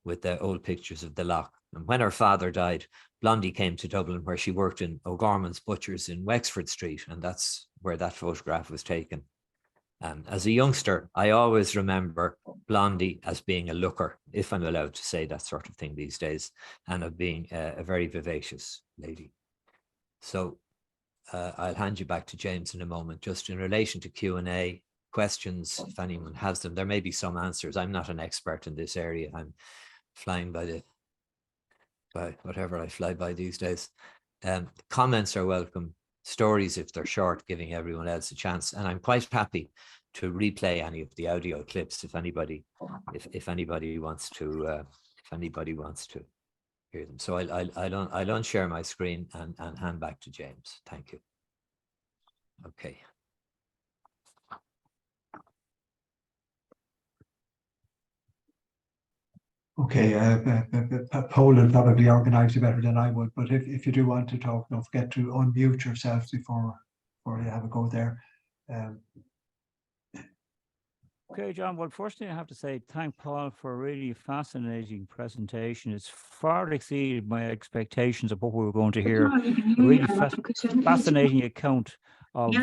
with the old pictures of the lock. And when her father died, Blondie came to Dublin, where she worked in O'Gorman's Butchers in Wexford Street. And that's where that photograph was taken. And as a youngster, I always remember Blondie as being a looker, if I'm allowed to say that sort of thing these days, and of being a very vivacious lady. So I'll hand you back to James in a moment, just in relation to Q&A, questions, if anyone has them. There may be some answers. I'm not an expert in this area. I'm flying by whatever I fly by these days. Comments are welcome. Stories, if they're short, giving everyone else a chance. And I'm quite happy to replay any of the audio clips if anybody wants to hear them. So I'll unshare my screen and hand back to James. Thank you. Okay. Okay, Poland probably organised it better than I would, but if you do want to talk, don't forget to unmute yourselves before you have a go there. Okay, John, well, firstly, I have to say thank Paul for a really fascinating presentation. It's far exceeded my expectations of what we were going to hear. A really fascinating account of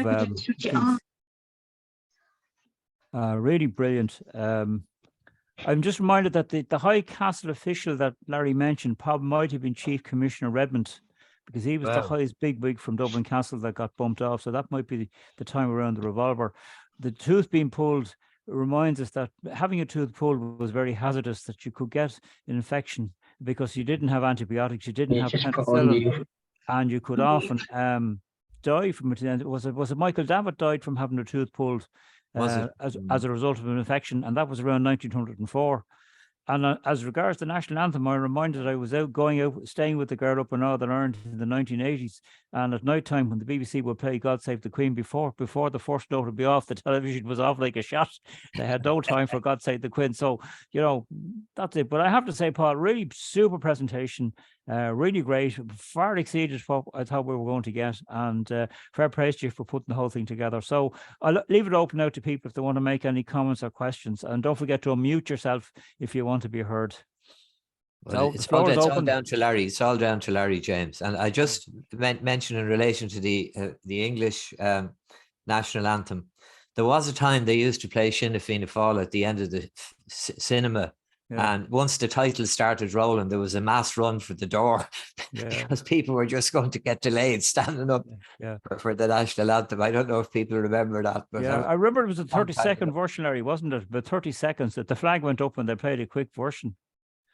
really brilliant. I'm just reminded that the High Castle official that Larry mentioned probably might have been Chief Commissioner Redmond, because he was the highest bigwig from Dublin Castle that got bumped off. So that might be the time around the revolver. The tooth being pulled reminds us that having a tooth pulled was very hazardous, that you could get an infection because you didn't have antibiotics, you didn't have penicillin, and you could often die from it. And was it Michael Davitt died from having a tooth pulled as a result of an infection, and that was around 1904. And as regards the national anthem, I'm reminded I was going out, staying with the girl up in Northern Ireland in the 1980s. And at night time, when the BBC would play God Save the Queen, before the first note would be off, the television was off like a shot. They had no time for God Save the Queen. So, you know, that's it. But I have to say, Paul, really super presentation, really great, far exceeded what I thought we were going to get. And fair praise to you for putting the whole thing together. So I'll leave it open now to people if they want to make any comments or questions. And don't forget to unmute yourself if you want to be heard. Well, So it's all down to Larry. It's all down to Larry James. And I just mentioned in relation to the English national anthem, there was a time they used to play Sinn Féin Fáil at the end of the cinema. Yeah. And once the title started rolling, there was a mass run for the door because people were just going to get delayed standing up for the national anthem. I don't know if people remember that. But I remember it was a 30-second version, Larry, wasn't it? But 30 seconds that the flag went up and they played a quick version.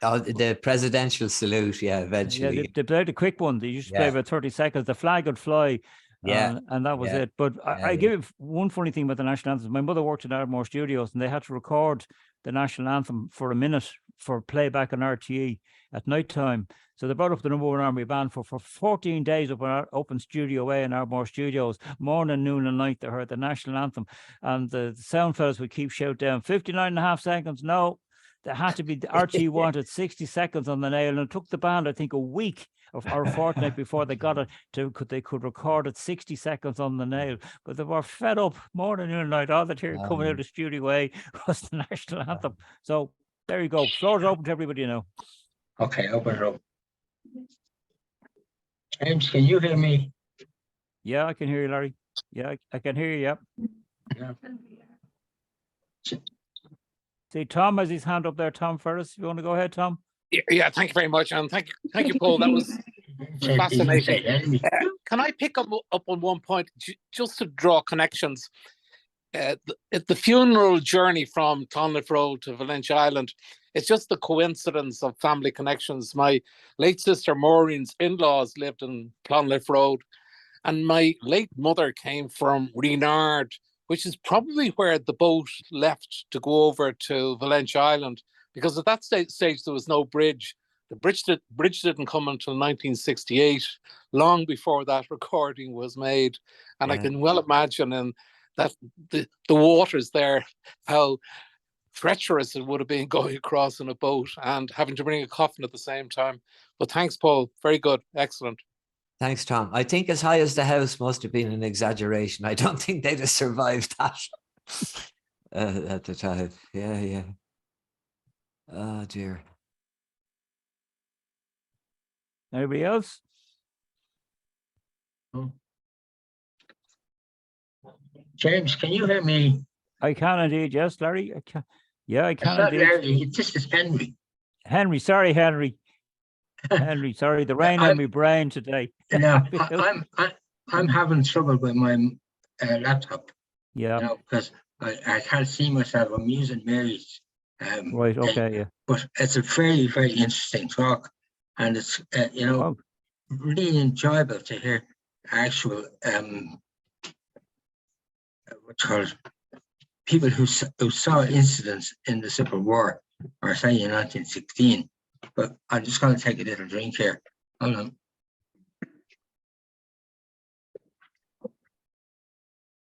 Oh, the presidential salute, eventually. Yeah, they played a quick one. They used to play about 30 seconds. The flag would fly. And that was it. But I give you one funny thing about the national anthem. My mother worked in Ardmore Studios and they had to record the national anthem for a minute for playback on RTE at night time. So they brought up the #1 Army Band for 14 days up in Studio A in Ardmore Studios. Morning, noon and night they heard the national anthem. And the sound fellas would keep shouting down, 59.5 seconds. No, there had to be, the RTE wanted 60 seconds on the nail. And it took the band, I think, a week or a fortnight before they got it they could record it 60 seconds on the nail. But they were fed up morning, noon and night. All that here coming out of Studio A was the national anthem. So there you go. Floor's open to everybody now. Okay, open it up. James, can you hear me? Yeah, I can hear you, Larry. Yeah, I can hear you. Yeah. See, Tom has his hand up there. Tom Ferris, you want to go ahead, Tom? Yeah, thank you very much, and thank you, Paul. That was fascinating. Can I pick up on one point, just to draw connections? The funeral journey from Clonliffe Road to Valentia Island, it's just the coincidence of family connections. My late sister Maureen's in-laws lived in Clonliffe Road, and my late mother came from Renard, which is probably where the boat left to go over to Valentia Island, because at that stage there was no bridge. The bridge didn't come until 1968, long before that recording was made. And I can well imagine that the waters there, how treacherous it would have been going across in a boat and having to bring a coffin at the same time. But thanks, Paul. Very good. Excellent. Thanks, Tom. I think as high as the house must have been an exaggeration. I don't think they'd have survived that at the time. Yeah. Oh, dear. Anybody else? James, can you hear me? I can indeed. Yes, Larry. I can. Yeah, I can indeed. Larry, this is Henry. Henry, sorry, Henry. Henry, sorry, the rain on my brain today. No, I'm having trouble with my laptop. Yeah. You know, because I can't see myself. I'm using Mary's. Right. Okay. Yeah. But it's a very, very interesting talk, and it's really enjoyable to hear actual people who saw incidents in the Civil War, or say in 1916. But I'm just going to take a little drink here. Hold on.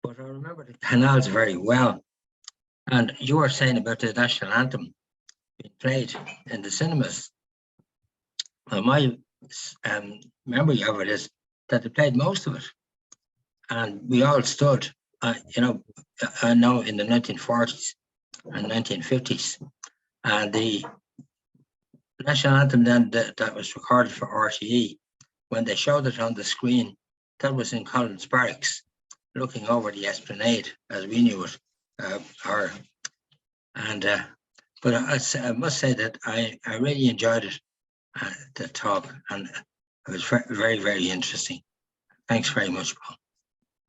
But I remember the canals very well. And you were saying about the national anthem being played in the cinemas. Well, my memory of it is that they played most of it. And we all stood, I know in the 1940s and 1950s. And the national anthem then that was recorded for RTE, when they showed it on the screen, that was in Collins Barracks, looking over the esplanade as we knew it. But I must say that I really enjoyed it, the talk, and it was very, very interesting. Thanks very much, Paul.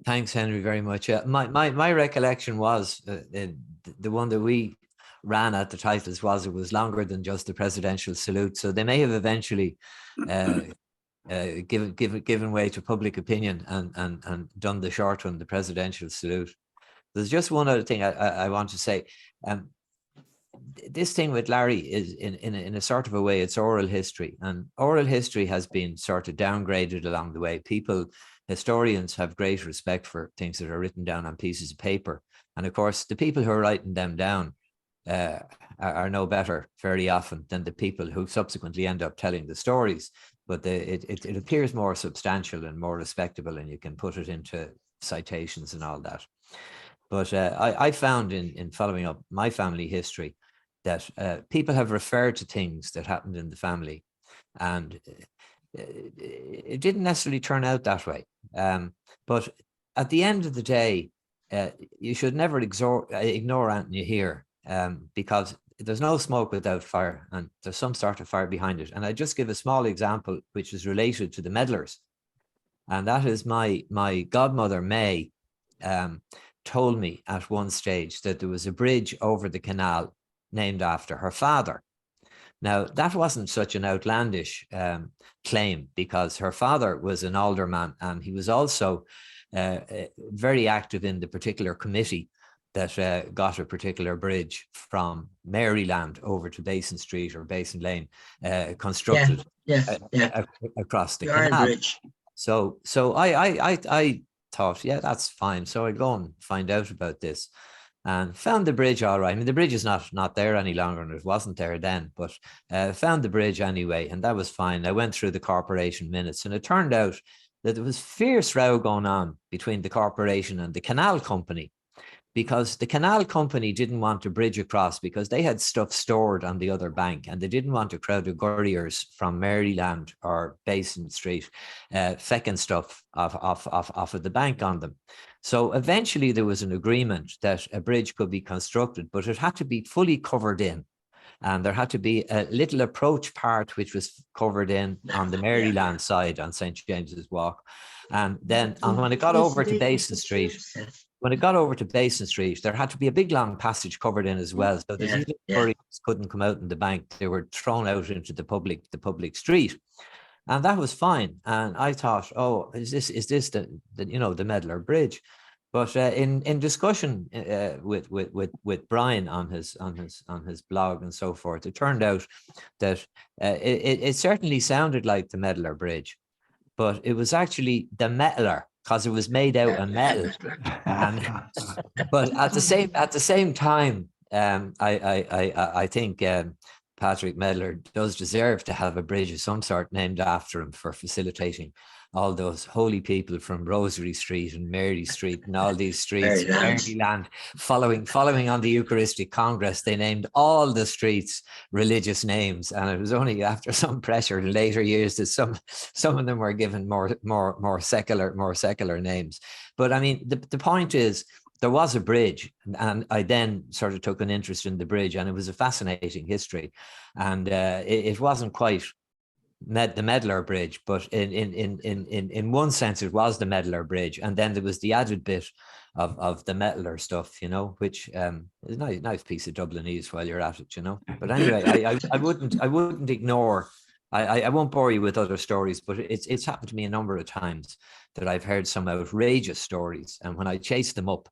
Thanks, Henry, very much. My recollection was the one that we ran at the titles was it was longer than just the presidential salute. So they may have eventually given way to public opinion and done the short one, the presidential salute. There's just one other thing I want to say. This thing with Larry is in a sort of a way, it's oral history, and oral history has been sort of downgraded along the way. Historians have great respect for things that are written down on pieces of paper. And of course, the people who are writing them down are no better very often than the people who subsequently end up telling the stories. But it appears more substantial and more respectable, and you can put it into citations and all that. But I found in following up my family history that people have referred to things that happened in the family, and it didn't necessarily turn out that way. But at the end of the day, you should never ignore anything you hear, because there's no smoke without fire, and there's some sort of fire behind it. And I just give a small example, which is related to the Medlars, and that is my godmother May told me at one stage that there was a bridge over the canal named after her father. Now, that wasn't such an outlandish claim, because her father was an alderman, and he was also very active in the particular committee that got a particular bridge from Maryland over to Basin Street or Basin Lane constructed across the canal. Bridge. So I thought, yeah, that's fine. So I'd go and find out about this, and found the bridge all right. I mean, the bridge is not there any longer, and it wasn't there then, but found the bridge anyway, and that was fine. I went through the corporation minutes, and it turned out that there was fierce row going on between the corporation and the canal company, because the canal company didn't want to bridge across because they had stuff stored on the other bank, and they didn't want a crowd of couriers from Maryland or Basin Street fecking stuff off of the bank on them. So eventually there was an agreement that a bridge could be constructed, but it had to be fully covered in. And there had to be a little approach part which was covered in on the Maryland side on St. James's Walk. And then when it got over to Basin Street, there had to be a big long passage covered in as well. So the couriers couldn't come out in the bank. They were thrown out into the public street. And that was fine. And I thought, oh, is this the Medlar Bridge? But in discussion with Brian on his blog and so forth, it turned out that it certainly sounded like the Medlar Bridge, but it was actually the Medlar, because it was made out of metal. But at the same time, I think Patrick Medlar does deserve to have a bridge of some sort named after him for facilitating all those holy people from Rosary Street and Mary Street and all these streets, Maryland, following on the Eucharistic Congress. They named all the streets religious names, and it was only after some pressure in later years that some of them were given more secular names. But I mean, the point is, there was a bridge, and I then sort of took an interest in the bridge, and it was a fascinating history. And it wasn't quite the Medlar Bridge, but in one sense it was the Medlar Bridge, and then there was the added bit of the Medlar stuff, which is a nice piece of Dublinese while you're at it, But anyway, I wouldn't ignore. I won't bore you with other stories, but it's happened to me a number of times that I've heard some outrageous stories, and when I chased them up,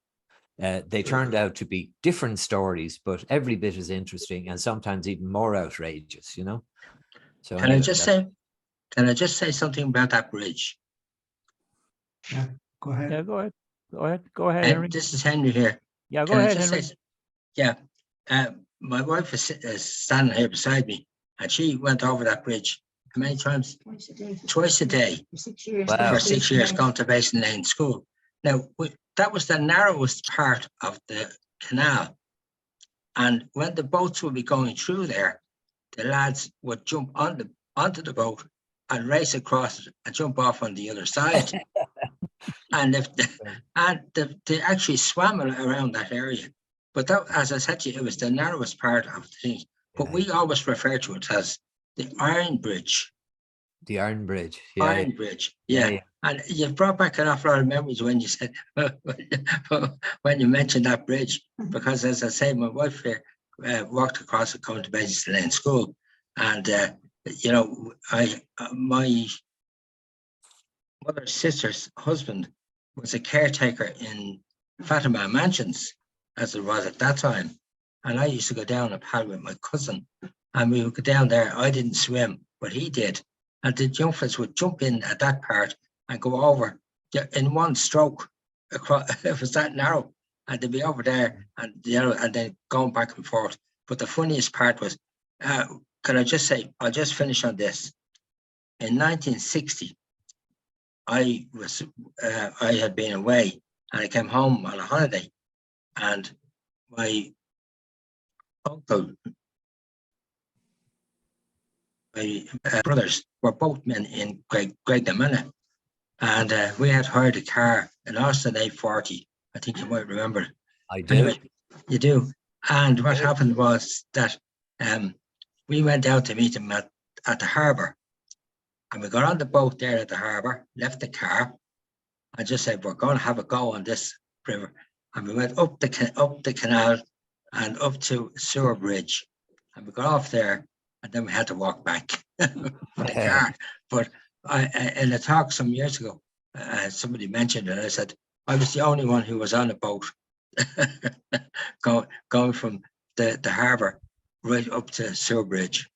they turned out to be different stories, but every bit as interesting and sometimes even more outrageous, So Can I just say something about that bridge? Yeah, go ahead. Yeah, go ahead, Henry. This is Henry here. Yeah, go ahead, Henry. My wife is standing here beside me, and she went over that bridge how many times? Twice a day. For 6 years. Wow. For 6 years, going to Basin Lane School. Now, that was the narrowest part of the canal. And when the boats would be going through there, the lads would jump onto the boat and race across it and jump off on the other side. And they actually swam around that area. But that, as I said to you, it was the narrowest part of the thing. But we always refer to it as the Iron Bridge. The Iron Bridge. Yeah. Iron Bridge, yeah. And you've brought back an awful lot of memories when you said, when you mentioned that bridge, because as I say, my wife here walked across it coming to Ballyellin School. And, you know, my mother's sister's husband was a caretaker in Fatima Mansions, as it was at that time. And I used to go down and paddle with my cousin. And we would go down there. I didn't swim, but he did. And the jumpers would jump in at that part and go over in one stroke across. It was that narrow, and they'd be over there, and you know, and then going back and forth. But the funniest part was, can I just say, I'll just finish on this. In 1960, I had been away, and I came home on a holiday, and my uncle, my brothers were both men in Greg and we had hired a car, an Austin A40. I think you might remember it. I do. Anyway, you do. And what happened was that we went down to meet him at the harbour, and we got on the boat there at the harbour, left the car, and just said, we're going to have a go on this river. And we went up the canal and up to Sewer Bridge, and we got off there, and then we had to walk back with the car. But in a talk some years ago, somebody mentioned it. I said I was the only one who was on a boat going from the harbour right up to Sewer Bridge.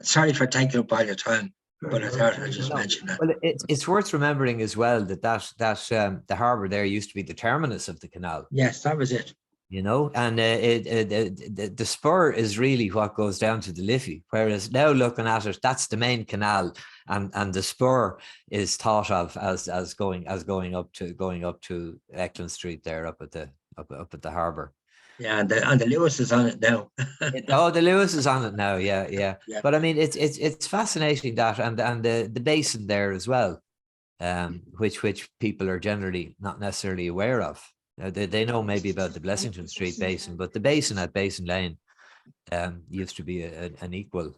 Sorry for taking up all your time, but I thought I'd just mention that. Well, it's worth remembering as well that the harbour there used to be the terminus of the canal. Yes, that was it. You know, and the spur is really what goes down to the Liffey, whereas now looking at it, that's the main canal, and the spur is thought of as going up to Eklund Street there up at the harbour. Yeah, and the Lewis is on it now. The Lewis is on it now. Yeah. But I mean, it's fascinating that and the basin there as well, which people are generally not necessarily aware of. They know maybe about the Blessington Street basin, but the basin at Basin Lane used to be an equal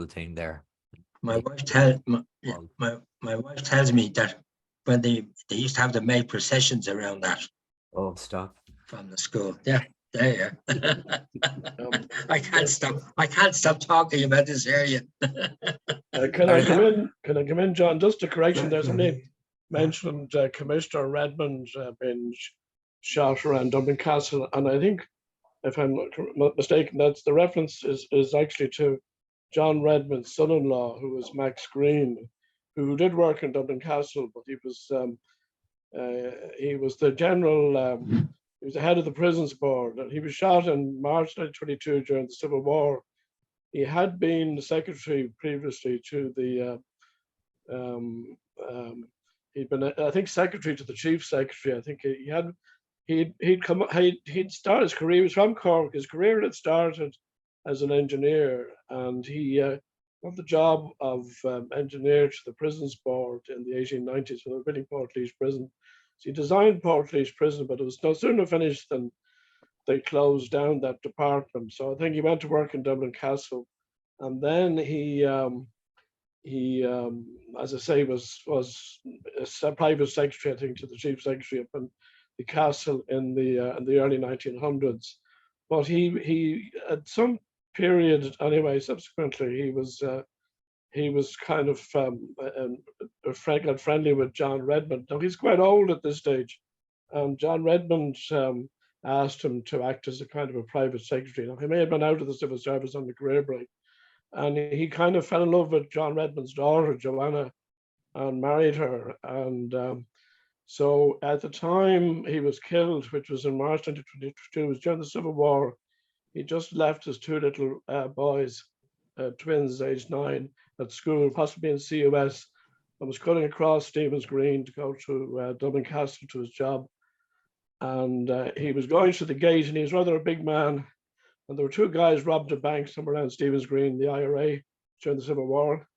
thing there. My wife tells me that when they used to have the May processions around that. Oh, stop. From the school. Yeah, there you are. I can't stop talking about this area. Can I come in, John? Just a correction. There's somebody mentioned Commissioner Redmond being shot around Dublin Castle, and I think, if I'm not mistaken, that's the reference is actually to John Redmond's son-in-law, who was Max Green, who did work in Dublin Castle, but he was the general. He was the head of the prisons board, and he was shot in March 1922 during the Civil War. He had been the secretary previously to the. He'd been, I think, secretary to the chief secretary. I think he'd started his career. He was from Cork. His career had started as an engineer, and he got the job of engineer to the prisons board in the 1890s when they were building Portlaoise Prison. So he designed Portlaoise Prison, but it was no sooner finished than they closed down that department. So I think he went to work in Dublin Castle, and then he as I say, was a private secretary, I think, to the chief secretary up in the castle in the early 1900s. But he at some period anyway, subsequently, he was kind of friendly with John Redmond. Now he's quite old at this stage, and John Redmond asked him to act as a kind of a private secretary. Now he may have been out of the civil service on the career break, and he kind of fell in love with John Redmond's daughter, Joanna, and married her. And so at the time he was killed, which was in March 1922, it was during the Civil War, he just left his two little boys, twins, aged 9, at school, possibly in CUS, and was cutting across Stephen's Green to go to Dublin Castle to his job. And he was going to the gate, and he was rather a big man. And there were two guys robbed a bank somewhere around Stephen's Green, the IRA, during the Civil War.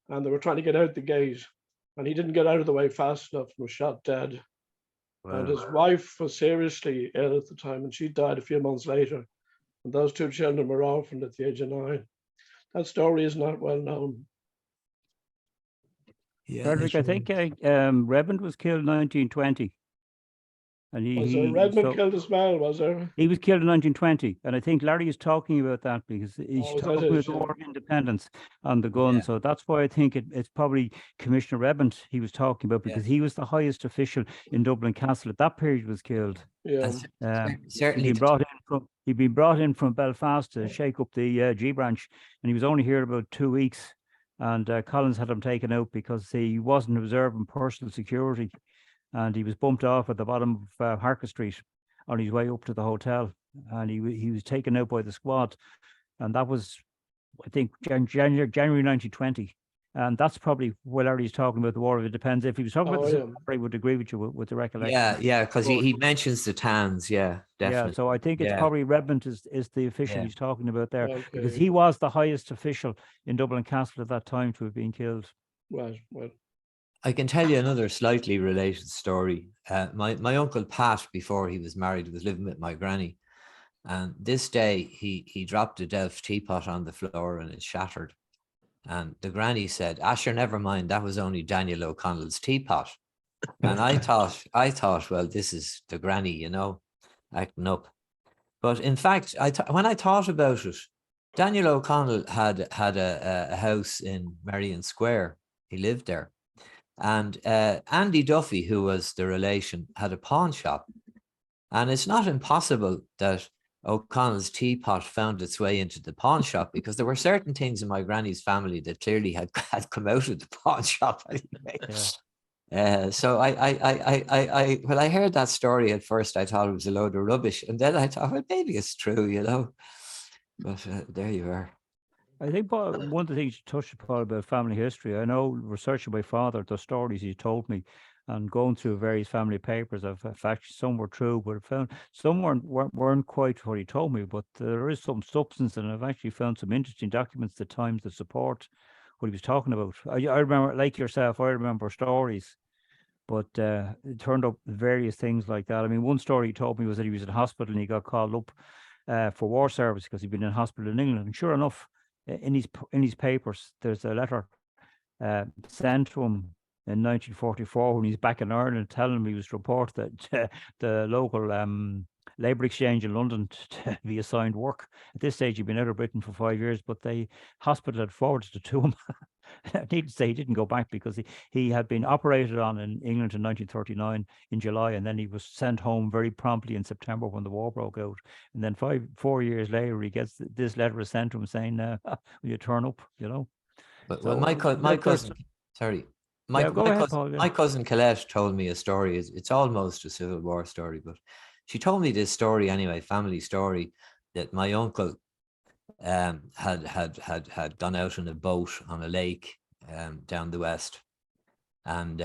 And they were trying to get out the gate. And he didn't get out of the way fast enough and was shot dead. Wow. And his wife was seriously ill at the time, and she died a few months later. And those two children were orphaned at the age of 9. That story is not well known. Yeah, Frederick, I think Redmond was killed in 1920. And Was there Redmond so killed as well, was there? he was killed in 1920. And I think Larry is talking about that because he's Oh, that talking is, about the yeah. War of Independence on the gun. Yeah. So that's why I think it's probably Commissioner Redmond he was talking about, because he was the highest official in Dublin Castle at that period was killed. Yeah. Certainly. He'd been brought in from Belfast to shake up the G branch, and he was only here about 2 weeks. And Collins had him taken out because he wasn't observing personal security, and he was bumped off at the bottom of Harker Street on his way up to the hotel, and he was taken out by the squad, and that was, I think, January 1920. And that's probably what Larry's talking about the War of Independence. If he was talking about the Civil War, I would agree with you with the recollection. Yeah, because he mentions the towns. Yeah, definitely. Yeah, so I think it's probably Redmond is the official he's talking about there, because he was the highest official in Dublin Castle at that time to have been killed. Right, well. I can tell you another slightly related story. My uncle Pat, before he was married, was living with my granny, and this day he dropped a Delft teapot on the floor and it shattered. And the granny said, "Asher, never mind, that was only Daniel O'Connell's teapot." And I thought, well, this is the granny, you know, acting up. But in fact, when I thought about it, Daniel O'Connell had a house in Merrion Square. He lived there. And Andy Duffy, who was the relation, had a pawn shop. And it's not impossible that O'Connell's teapot found its way into the pawn shop, because there were certain things in my granny's family that clearly had come out of the pawn shop anyway. So when I heard that story at first, I thought it was a load of rubbish, and then I thought, well, maybe it's true, you know. But there you are. I think one of the things you touched upon about family history, I know researching my father, the stories he told me, and going through various family papers, I've actually some were true, but I found some weren't quite what he told me. But there is some substance, and I've actually found some interesting documents at times that support what he was talking about. I remember, like yourself, I remember stories, but it turned up various things like that. I mean, one story he told me was that he was in hospital and he got called up for war service because he'd been in hospital in England. And sure enough, in his papers, there's a letter sent to him in 1944 when he's back in Ireland, telling him he was to report that the local labour exchange in London to be assigned work. At this stage, he'd been out of Britain for 5 years, but the hospital had forwarded it to him. Need to say he didn't go back because he had been operated on in England in 1939 in July, and then he was sent home very promptly in September when the war broke out. And then 4 years later, he gets this letter sent to him saying, "Will you turn up?" You know. But So, my cousin, sorry, my cousin Colette told me a story. It's almost a Civil War story, but she told me this story anyway, family story, that my uncle had gone out on a boat on a lake down the west, and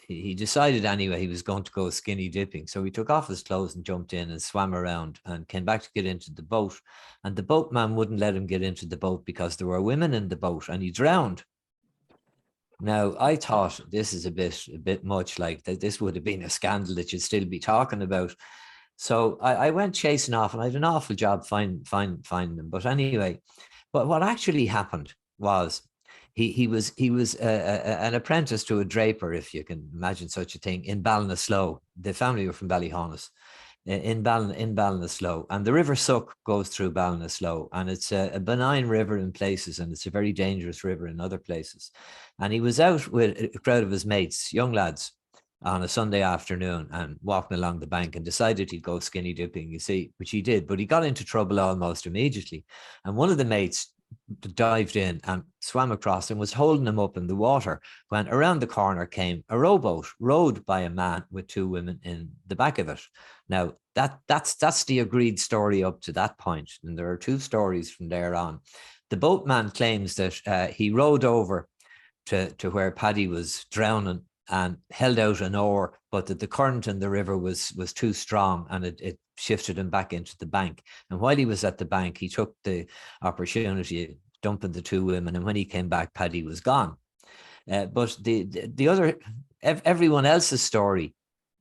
he decided anyway he was going to go skinny dipping. So he took off his clothes and jumped in and swam around and came back to get into the boat, and the boatman wouldn't let him get into the boat because there were women in the boat, and he drowned. Now, I thought this is a bit much, like that this would have been a scandal that you'd still be talking about. So I went chasing off, and I had an awful job finding them. But anyway, but what actually happened was he was an apprentice to a draper, if you can imagine such a thing, in Ballinasloe. The family were from Ballyhonas, in Ballinasloe, and the River Suck goes through Ballinasloe, and it's a benign river in places, and it's a very dangerous river in other places. And he was out with a crowd of his mates, young lads, on a Sunday afternoon and walking along the bank, and decided he'd go skinny dipping, you see, which he did, but he got into trouble almost immediately. And one of the mates dived in and swam across and was holding him up in the water when around the corner came a rowboat rowed by a man with two women in the back of it. Now that's the agreed story up to that point, and there are two stories from there on. The boatman claims that he rowed over to where Paddy was drowning and held out an oar, but that the current in the river was too strong, and it shifted him back into the bank. And while he was at the bank, he took the opportunity of dumping the two women, and when he came back, Paddy was gone. But the other, everyone else's story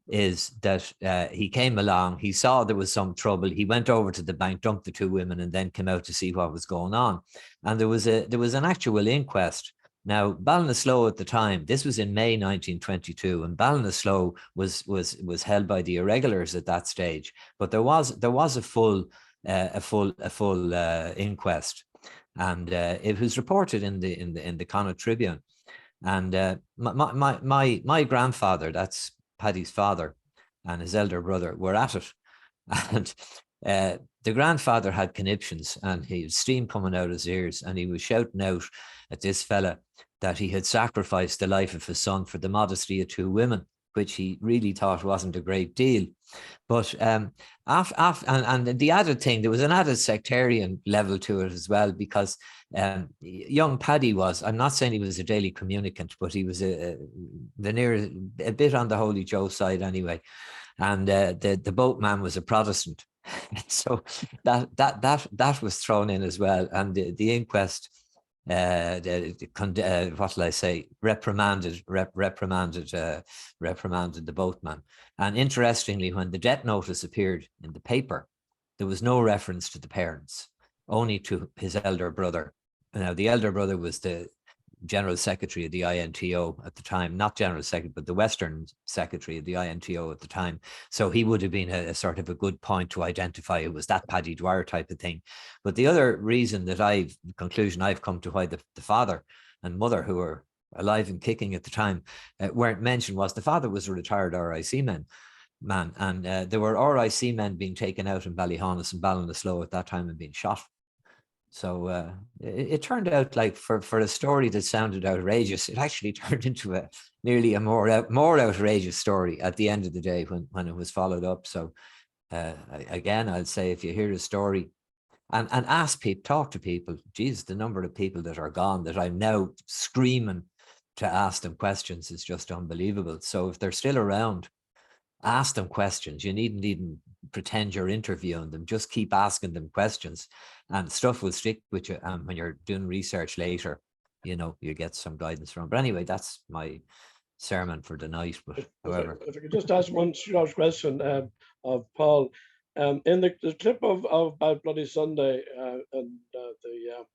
is that he came along, he saw there was some trouble, he went over to the bank, dumped the two women, and then came out to see what was going on. And there was an actual inquest Now, Ballinasloe at the time, this was in May 1922, and Ballinasloe was held by the irregulars at that stage. But there was a full inquest, and it was reported in the Connaught Tribune. And my grandfather, that's Paddy's father, and his elder brother were at it, and the grandfather had conniptions, and he had steam coming out his ears, and he was shouting out at this fella that he had sacrificed the life of his son for the modesty of two women, which he really thought wasn't a great deal. But and the added thing, there was an added sectarian level to it as well, because young Paddy was, I'm not saying he was a daily communicant, but he was a bit on the Holy Joe side anyway. And the boatman was a Protestant. So that was thrown in as well. And the inquest, what will I say, reprimanded the boatman. And interestingly, when the death notice appeared in the paper, there was no reference to the parents, only to his elder brother. Now, the elder brother was the General Secretary of the INTO at the time, not General Secretary, but the Western Secretary of the INTO at the time. So he would have been a sort of a good point to identify it was that Paddy Dwyer type of thing. But the other reason that conclusion I've come to why the father and mother, who were alive and kicking at the time, weren't mentioned, was the father was a retired RIC man, and there were RIC men being taken out in Ballyhonus and Ballinasloe at that time and being shot. So it turned out, like, for a story that sounded outrageous, it actually turned into nearly a more outrageous story at the end of the day when it was followed up. So again, I'd say, if you hear a story and ask people, talk to people, geez, the number of people that are gone that I'm now screaming to ask them questions is just unbelievable. So if they're still around, ask them questions. You needn't even pretend you're interviewing them. Just keep asking them questions, and stuff will stick with you. And when you're doing research later, you get some guidance from. But anyway, that's my sermon for the night. But however, if I could just ask one short question of Paul, in the clip of Bad Bloody Sunday and the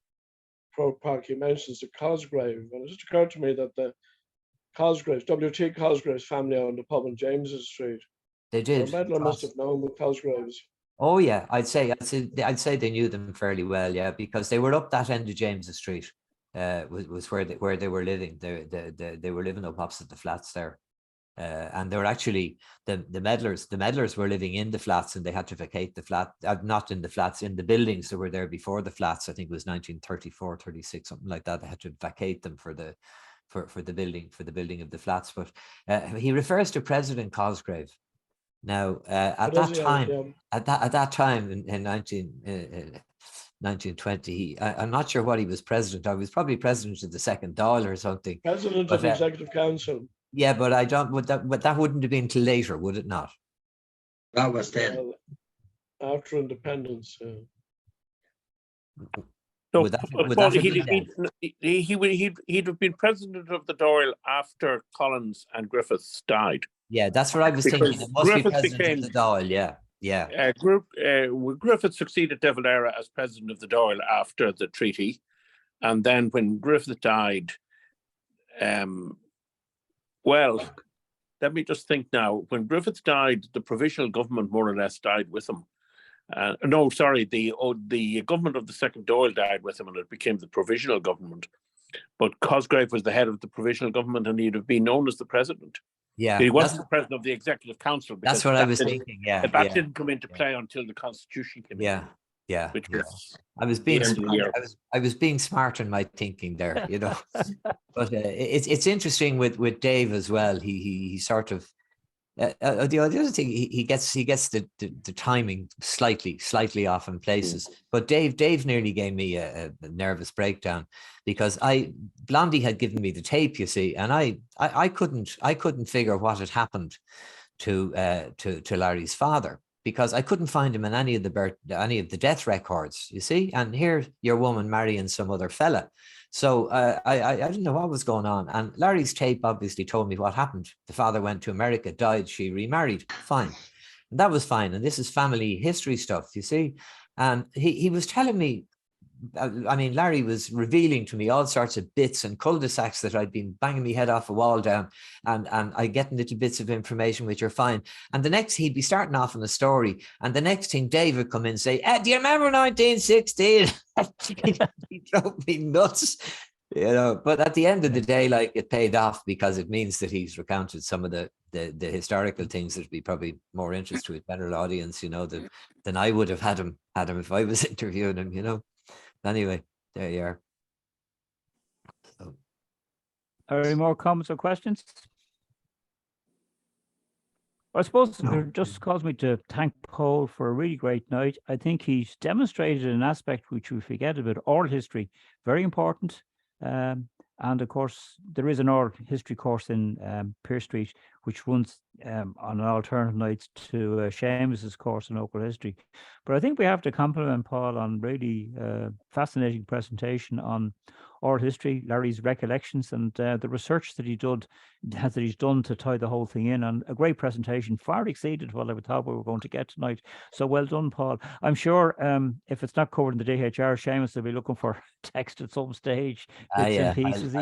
Croke Park, he mentions the Cosgrave, and it just occurred to me that the Cosgraves, W.T. Cosgrave's family owned a pub on James's Street. they did. So Medlar must have known the Cosgraves. Oh yeah, I'd say they knew them fairly well, yeah, because they were up that end of James's Street. Was where they were living. They were living up opposite the flats there, and they were actually the Medlars. The Medlars were living in the flats, and they had to vacate the flat. Not in the flats, in the buildings that were there before the flats. I think it was 1934, 36, something like that. They had to vacate them for the building of the flats. But he refers to President Cosgrave. Now, at that time in 1920, I'm not sure what he was president. I was probably president of the second Dáil or something. President of the Executive Council. Yeah, but I don't. But that wouldn't have been till later, would it not? That was then. After independence. So Would that he'd have been president of the Dáil after Collins and Griffiths died. Yeah, that's what I was thinking. It must be president of the Dáil. Yeah. Griffith succeeded De Valera as president of the Dáil after the treaty, and then when Griffith died, well, let me just think now. When Griffith died, the provisional government more or less died with him. No, sorry, the government of the second Dáil died with him, and it became the provisional government. But Cosgrave was the head of the provisional government, and he'd have been known as the president. Yeah, he wasn't the president of the Executive Council. That's what I was thinking. Yeah, that didn't come into play until the Constitution came in. Yeah. Which was I was being smart. I was being smart in my thinking there, But it's interesting with Dave as well. He sort of the other thing, he gets the timing slightly off in places. But Dave nearly gave me a nervous breakdown, because Blondie had given me the tape, you see, and I couldn't figure what had happened to Larry's father, because I couldn't find him in any of the death records, you see. And here your woman marrying some other fella. So I didn't know what was going on. And Larry's tape obviously told me what happened. The father went to America, died, she remarried. Fine. And that was fine. And this is family history stuff, you see. And he was telling me I mean, Larry was revealing to me all sorts of bits and cul-de-sacs that I'd been banging my head off a wall down, and I get little bits of information which are fine. And the next, he'd be starting off on a story, and the next thing Dave would come in and say, do you remember 1916? He drove me nuts. You know, but at the end of the day, like, it paid off, because it means that he's recounted some of the historical things that would be probably more interest to a general audience, you know, than I would have had him if I was interviewing him, you know. Anyway, there you are. So. Are there any more comments or questions? I suppose No. it just caused me to thank Paul for a really great night. I think he's demonstrated an aspect which we forget about, oral history, very important. And of course, there is an oral history course in Pearse Street, which runs on alternate nights to Seamus's course in local history. But I think we have to compliment Paul on really fascinating presentation on oral history, Larry's recollections, and the research that he's done to tie the whole thing in. And a great presentation, far exceeded what I thought we were going to get tonight. So well done, Paul. I'm sure if it's not covered in the DHR, Seamus will be looking for text at some stage, bits and pieces.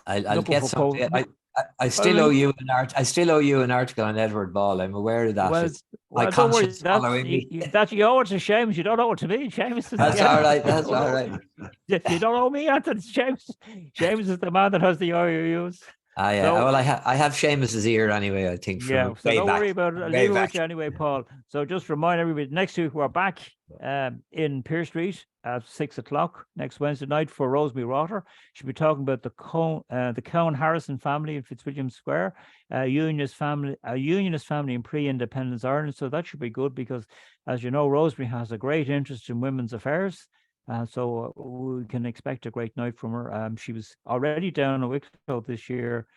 I'll get something. I still owe you an I still owe you an article on Edward Ball. I'm aware of that. Well, my conscience following me. You owe it to Seamus. You don't owe it to me. Seamus is That's all right. That's all right. You don't owe me, Anthony. Seamus is the man that has the IOUs. Yeah. So, well, I have Seamus's ear anyway, I think. Yeah, so don't worry about it. I'll leave it with you anyway, Paul. So just remind everybody, next week we're back in Pearse Street at 6 o'clock next Wednesday night for Rosemary Rotter. She'll be talking about the Cohn Harrison family in Fitzwilliam Square, a unionist family in pre-independence Ireland. So that should be good, because, as you know, Rosemary has a great interest in women's affairs. So we can expect a great night from her. She was already down at Wicklow this year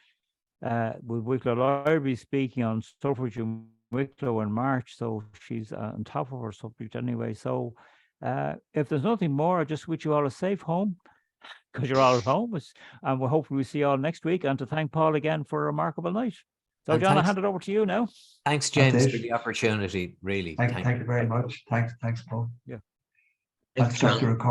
with Wicklow Library speaking on suffrage in Wicklow in March. So she's on top of her subject anyway. So if there's nothing more, I just wish you all a safe home, because you're all at home. And we'll hopefully see you all next week. And to thank Paul again for a remarkable night. So, and John, I'll hand it over to you now. Thanks, James, for the opportunity. Really. Thank you very much. Thanks, Paul. Yeah. I'll start the recording.